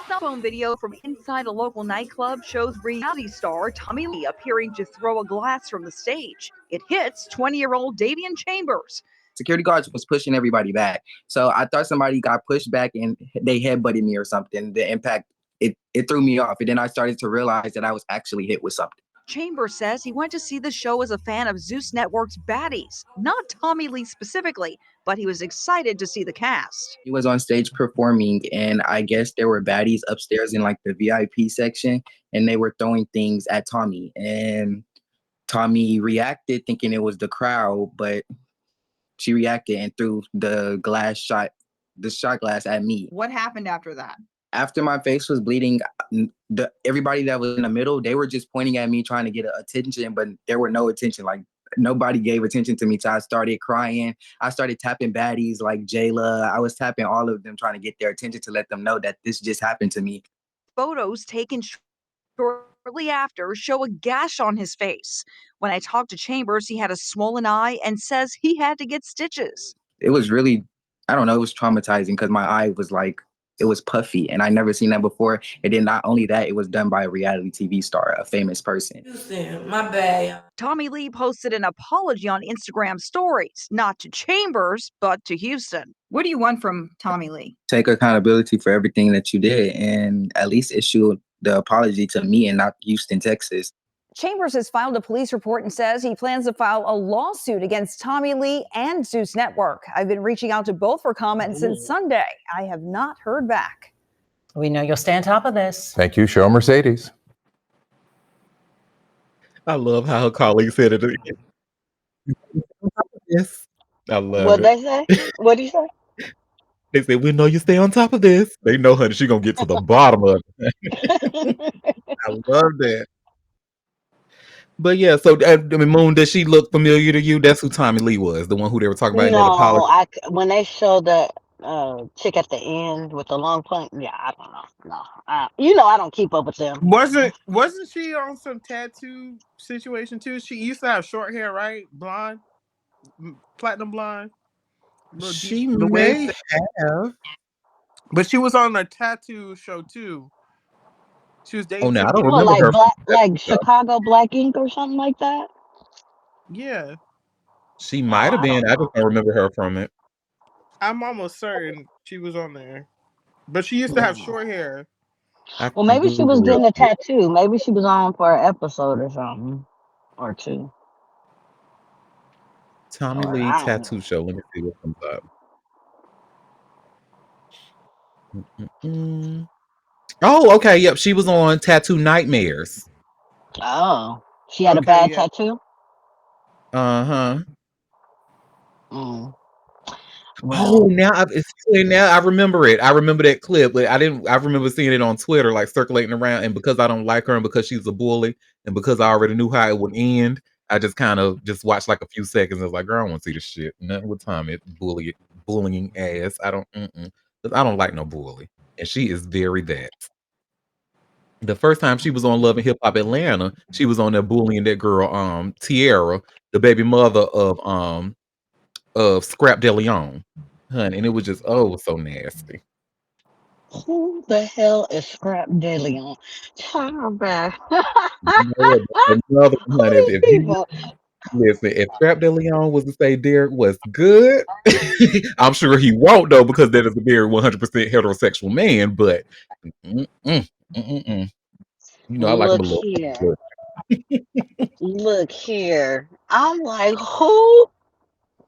Cell phone video from inside a local nightclub shows reality star Tommy Lee appearing to throw a glass from the stage. It hits 20-year-old Davian Chambers. Security guards was pushing everybody back. So I thought somebody got pushed back and they headbutted me or something. The impact, it threw me off. And then I started to realize that I was actually hit with something. Chambers says he went to see the show as a fan of Zeus Network's Baddies, not Tommy Lee specifically, but he was excited to see the cast. He was on stage performing, and I guess there were baddies upstairs in like the VIP section, and they were throwing things at Tommy. And Tommy reacted thinking it was the crowd, but she reacted and threw the shot glass at me. What happened after that? After my face was bleeding, everybody that was in the middle, they were just pointing at me trying to get attention, but there were no attention. Like, nobody gave attention to me. So I started crying. I started tapping baddies like Jayla. I was tapping all of them trying to get their attention to let them know that this just happened to me. Photos taken shortly after show a gash on his face. When I talked to Chambers, he had a swollen eye and says he had to get stitches. It was really, I don't know, it was traumatizing because my eye was like, it was puffy and I never seen that before. And then not only that, it was done by a reality TV star, a famous person. Houston, my bad. Tommy Lee posted an apology on Instagram stories, not to Chambers, but to Houston. What do you want from Tommy Lee? Take accountability for everything that you did and at least issue the apology to me and not Houston, Texas. Chambers has filed a police report and says he plans to file a lawsuit against Tommy Lee and Zeus Network. I've been reaching out to both for comments since Sunday. I have not heard back. We know you'll stay on top of this. Thank you, Cheryl Mercedes. I love how her colleague said it again. Yes. I love What it. they say? What do you say? They said, we know you stay on top of this. They know, honey, she gonna get to the bottom of it. I love that. But yeah, so I mean, Moon, does she look familiar to you? That's who Tommy Lee was, the one who they were talking about in that apology. No, when they showed the chick at the end with the long plank, yeah, I don't know. No, I don't keep up with them. Wasn't she on some tattoo situation too? She used to have short hair, right? Blonde, platinum blonde. She may have. But she was on a tattoo show too. She was dating. Oh, now I don't Well, remember her. like Chicago Black Ink or something like that. Yeah, She might have I been. don't I know. just don't remember her from it. I'm almost certain she was on there. But she used to have short hair. Well, maybe she was getting a tattoo. Maybe she was on for an episode or something or two. Tommy Or Lee I don't tattoo show. Let me see what comes up. Oh, okay. Yep, she was on Tattoo Nightmares. Oh, she had a bad tattoo. Uh-huh. Mm. Oh, now I remember it. I remember that clip, but I remember seeing it on Twitter, like circulating around. And because I don't like her, and because she's a bully, and because I already knew how it would end, I just kind of just watched like a few seconds. I was like, "Girl, I want to see this shit." Nothing with Tommy bullying ass. I don't, because I don't like no bully, and she is very that. The first time she was on Love and Hip Hop Atlanta, she was on there bullying that girl, Tiara, the baby mother of Scrap DeLeon, honey, and it was just it was so nasty. Who the hell is Scrap DeLeon? Child back. You know what? Another one, honey, These if you people. listen, if Scrap DeLeon was to say Derek was good, I'm sure he won't though, because that is a very 100% heterosexual man. But you know, I like him a Look little. here. Look here. I'm like, who?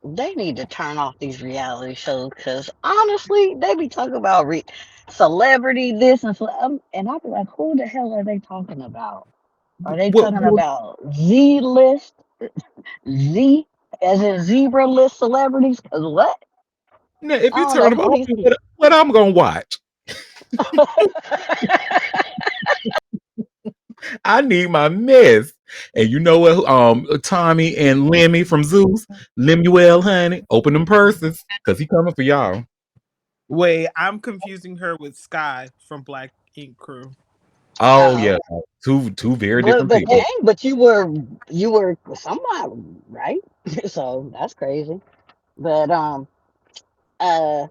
They need to turn off these reality shows because honestly, they be talking about celebrity this and I be like, who the hell are they talking about? Are they What? talking about Z list, Z as in zebra list celebrities? Cause what? Now, if I you don't know turn them who off, these what I'm gonna watch? I need my mess. And you know what? Tommy and Lemmy from Zeus, Lemuel, honey, open them purses because he coming for y'all. Wait, I'm confusing her with Sky from Black Ink Crew. Oh yeah, two very different but people. dang, but you were somebody, right? So that's crazy. But yeah, I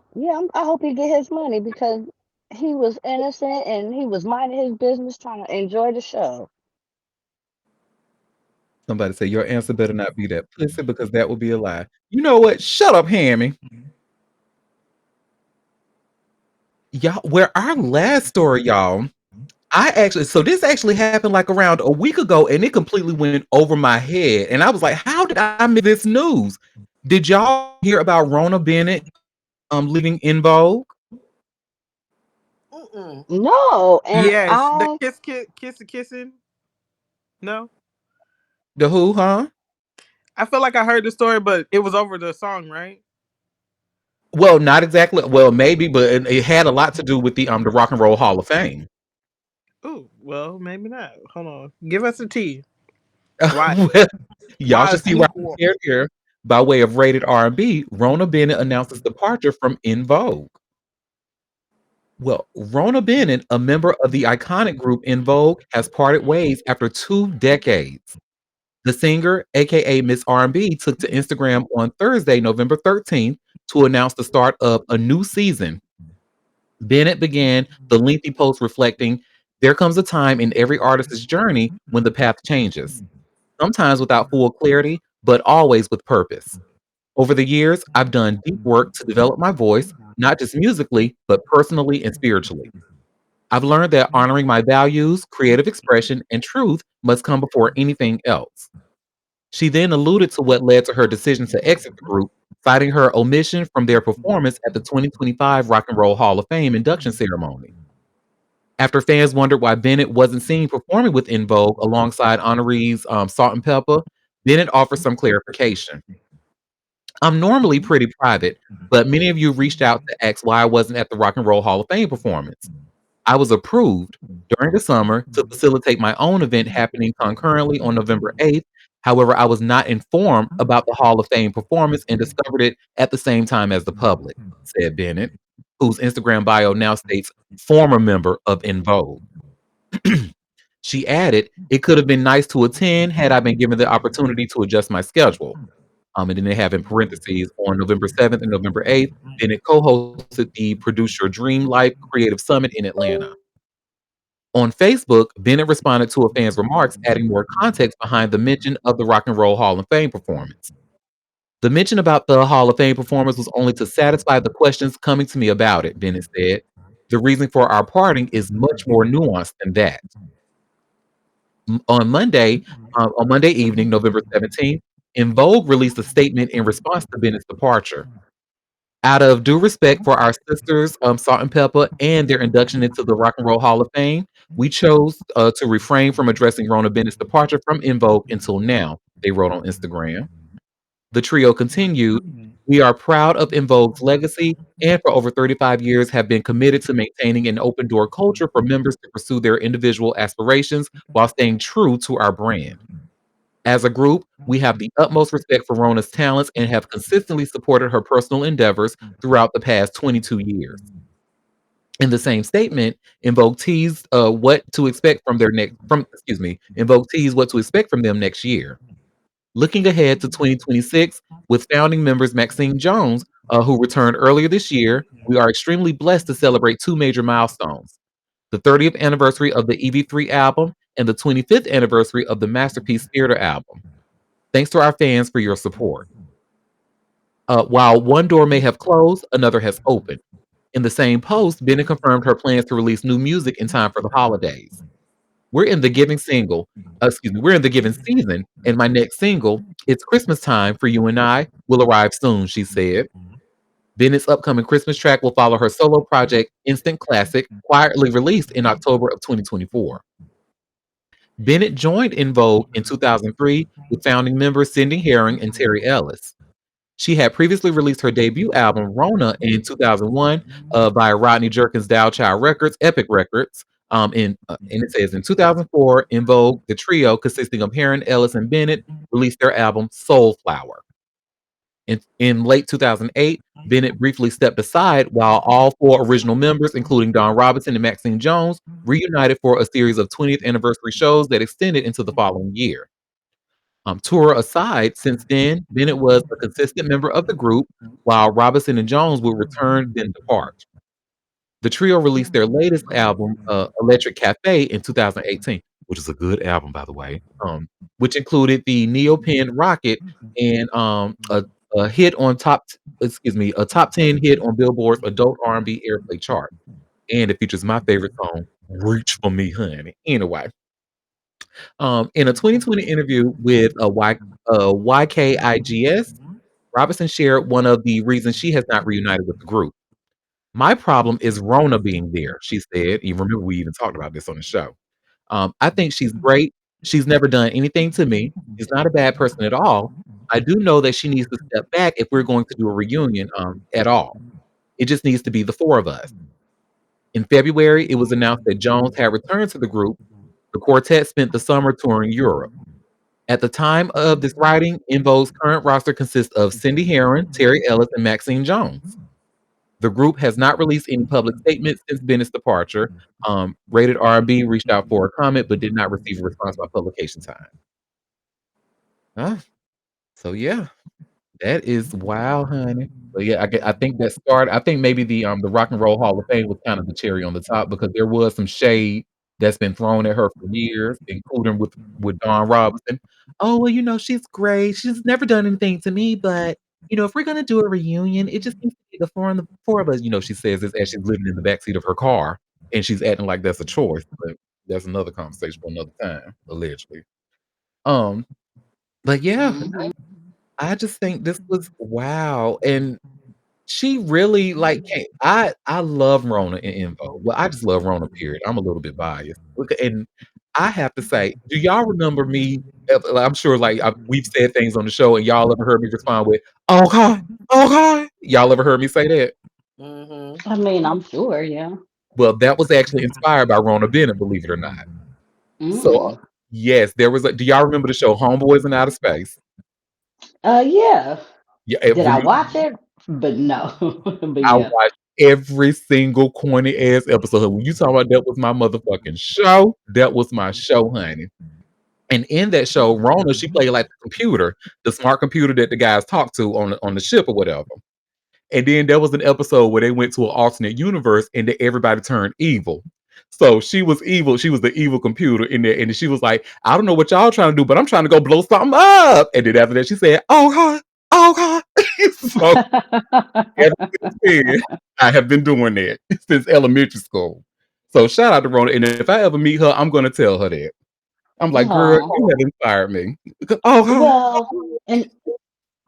hope he get his money because he was innocent and he was minding his business, trying to enjoy the show. Somebody say your answer better not be that pussy because that would be a lie. You know what? Shut up, Hammy. Y'all, where our last story, y'all. So this actually happened like around a week ago, and it completely went over my head. And I was like, how did I miss this news? Did y'all hear about Rona Bennett living in Vogue? No, and Yes, the kissing. No. The Who, huh? I feel like I heard the story, but it was over the song, right? Well, not exactly. Well, maybe, but it had a lot to do with the Rock and Roll Hall of Fame. Oh, well, maybe not. Hold on. Give us a T. Why? Well, y'all Why a should see why I'm sequel? scared here. By way of rated R&B, Rona Bennett announces departure from In Vogue. Well, Rona Bennett, a member of the iconic group In Vogue, has parted ways after 2 decades. The singer, aka Miss R&B, took to Instagram on Thursday, November 13th, to announce the start of a new season. Bennett began the lengthy post reflecting, "There comes a time in every artist's journey when the path changes, sometimes without full clarity, but always with purpose. Over the years, I've done deep work to develop my voice, not just musically, but personally and spiritually. I've learned that honoring my values, creative expression, and truth must come before anything else." She then alluded to what led to her decision to exit the group, citing her omission from their performance at the 2025 Rock and Roll Hall of Fame induction ceremony. After fans wondered why Bennett wasn't seen performing with In Vogue alongside honorees Salt and Pepper, Bennett offers some clarification. "I'm normally pretty private, but many of you reached out to ask why I wasn't at the Rock and Roll Hall of Fame performance. I was approved during the summer to facilitate my own event happening concurrently on November 8th. However, I was not informed about the Hall of Fame performance and discovered it at the same time as the public," said Bennett, whose Instagram bio now states former member of In Vogue. She added, "It could have been nice to attend had I been given the opportunity to adjust my schedule." And then they have in parentheses, "On November 7th and November 8th, Bennett co-hosted the Produce Your Dream Life Creative Summit in Atlanta." On Facebook, Bennett responded to a fan's remarks, adding more context behind the mention of the Rock and Roll Hall of Fame performance. "The mention about the Hall of Fame performance was only to satisfy the questions coming to me about it," Bennett said. "The reason for our parting is much more nuanced than that." On Monday evening, November 17th, In Vogue released a statement in response to Bennett's departure. "Out of due respect for our sisters, Salt and Pepper, and their induction into the Rock and Roll Hall of Fame, we chose to refrain from addressing Rona Bennett's departure from In Vogue until now," they wrote on Instagram. The trio continued, "We are proud of In Vogue's legacy and for over 35 years have been committed to maintaining an open door culture for members to pursue their individual aspirations while staying true to our brand. As a group, we have the utmost respect for Rona's talents and have consistently supported her personal endeavors throughout the past 22 years." In the same statement, Invoke teased what to expect from their next from excuse me, Invoke teased what to expect from them next year. "Looking ahead to 2026, with founding members Maxine Jones, who returned earlier this year, we are extremely blessed to celebrate two major milestones: the 30th anniversary of the EV3 album and the 25th anniversary of the Masterpiece Theater album. Thanks to our fans for your support. While one door may have closed, another has opened." In the same post, Bennett confirmed her plans to release new music in time for the holidays. We're in the giving season, and my next single, It's Christmas Time for You and I, will arrive soon," she said. Bennett's upcoming Christmas track will follow her solo project, Instant Classic, quietly released in October of 2024. Bennett joined In Vogue in 2003 with founding members Cindy Herring and Terry Ellis. She had previously released her debut album, Rona, in 2001 via Rodney Jerkins' Dial Child Records, Epic Records. And it says in 2004, In Vogue, the trio consisting of Herring, Ellis, and Bennett released their album, Soulflower. In late 2008, Bennett briefly stepped aside while all four original members, including Don Robinson and Maxine Jones, reunited for a series of 20th anniversary shows that extended into the following year. Tour aside, since then, Bennett was a consistent member of the group, while Robinson and Jones would return, then depart. The trio released their latest album, Electric Cafe, in 2018, which is a good album, by the way, which included the Neopen Rocket and a hit on a top 10 hit on Billboard's Adult R&B Airplay chart, and it features my favorite song, "Reach for Me, Honey." Anyway, in a 2020 interview with YKIGS, Robinson shared one of the reasons she has not reunited with the group. "My problem is Rona being there," she said. You remember we even talked about this on the show. "I think she's great, She's never done anything to me. She's not a bad person at all. I do know that she needs to step back if we're going to do a reunion at all. It just needs to be the four of us. In February, it was announced that Jones had returned to the group. The quartet spent the summer touring Europe. At the time of this writing, Invo's current roster consists of Cindy Herron, Terry Ellis, and Maxine Jones. The group has not released any public statements since Bennett's departure. Rated R&B reached out for a comment but did not receive a response by publication time. So yeah, that is wow, honey. But yeah, I think that started. I think maybe the Rock and Roll Hall of Fame was kind of the cherry on the top because there was some shade that's been thrown at her for years, including with Dawn Robinson. Oh well, she's great. She's never done anything to me, but if we're gonna do a reunion, it just needs to be the four of us. She says this as she's living in the backseat of her car, and she's acting like that's a choice. But that's another conversation for another time, allegedly. But yeah, Mhm. I just think this was wow, and she really I love Rona and Invo. Well, I just love Rona, period. I'm a little bit biased. And I have to say, do y'all remember me? I'm sure we've said things on the show and y'all ever heard me respond with, "Oh God, oh God." Y'all ever heard me say that? Mm-hmm. I mean, I'm sure, yeah. Well, that was actually inspired by Rona Bennett, believe it or not. So, Mm. yes, there was do y'all remember the show Homeboys in Outer Space? Yeah. Yeah, Did I watch it? But no. But I yeah. watched every single corny ass episode. When you talking about that was my motherfucking show, that was my show, honey. And in that show, Rona, she played like the computer, the smart computer that the guys talk to on the ship or whatever. And then there was an episode where they went to an alternate universe and everybody turned evil. So she was evil. She was the evil computer in there. And she was like, I don't know what y'all trying to do, but I'm trying to go blow something up. And then after that, she said, oh God, oh God. So ever since then, I have been doing that since elementary school. So shout out to Rona. And if I ever meet her, I'm going to tell her that. I'm like, girl, Oh. you have inspired me. Oh, God. Well, and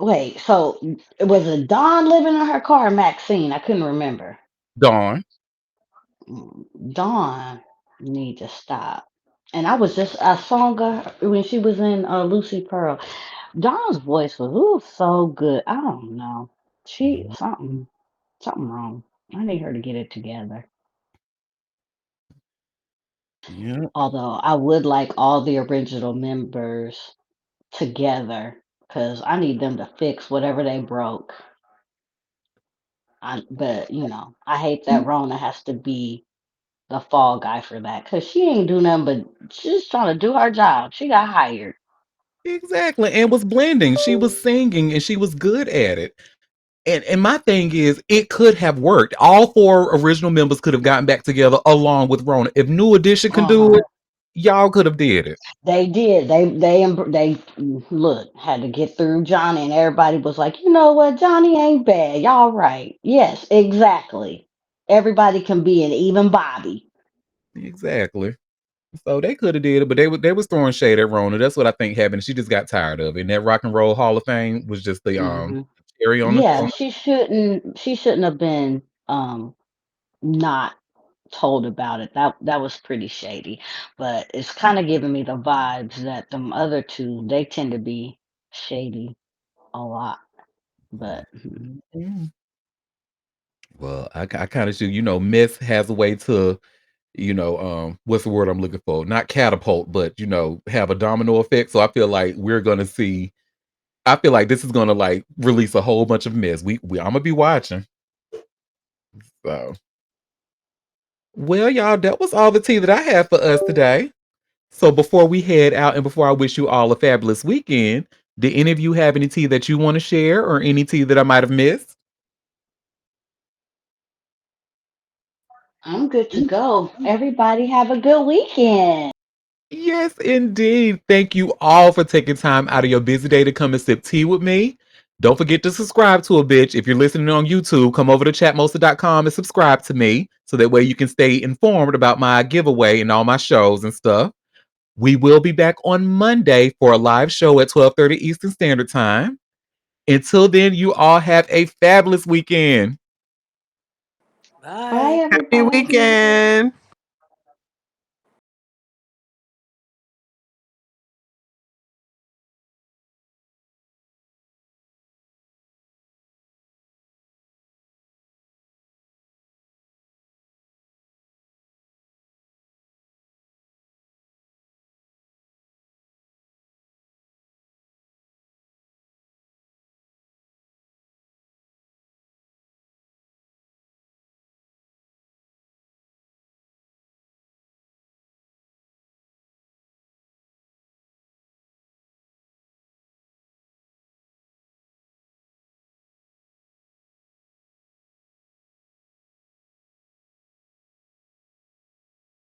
wait, so was it Dawn living in her car or Maxine? I couldn't remember. Dawn. Dawn need to stop. And I saw her when she was in Lucy Pearl. Dawn's voice was so good. I don't know. She something wrong. I need her to get it together. Yeah, Although I would like all the original members together because I need them to fix whatever they broke. But I hate that Rona has to be the fall guy for that because she ain't do nothing but she's trying to do her job. She got hired. exactly. And was blending. She was singing and she was good at it. And my thing is, it could have worked. All four original members could have gotten back together along with Rona. If New Edition can Uh do huh. it, y'all could have did it. They did. They look had to get through Johnny, and everybody was like, you know what, Johnny ain't bad. Y'all right. Yes, exactly. Everybody can be an even Bobby. Exactly. So they could have did it, but they was throwing shade at Rona. That's what I think happened. She just got tired of it. And that Rock and Roll Hall of Fame was just the Hmm. cherry on the Yeah, she shouldn't have been not told about it. That was pretty shady. But it's kind of giving me the vibes that them other two, they tend to be shady a lot. But Mm. Well, I kind of should, Miss has a way to, what's the word I'm looking for? Not catapult, but have a domino effect. So I feel like we're gonna see. I feel like this is gonna release a whole bunch of mess. I'm gonna be watching. So, well, y'all, that was all the tea that I had for us today. So before we head out and before I wish you all a fabulous weekend, did any of you have any tea that you want to share or any tea that I might have missed? I'm good to go. Everybody have a good weekend. Yes, indeed. Thank you all for taking time out of your busy day to come and sip tea with me. Don't forget to subscribe to a bitch. If you're listening on YouTube, come over to chatmosta.com and subscribe to me so that way you can stay informed about my giveaway and all my shows and stuff. We will be back on Monday for a live show at 12:30 Eastern Standard Time. Until then, you all have a fabulous weekend. Bye, Bye. Happy everybody. weekend.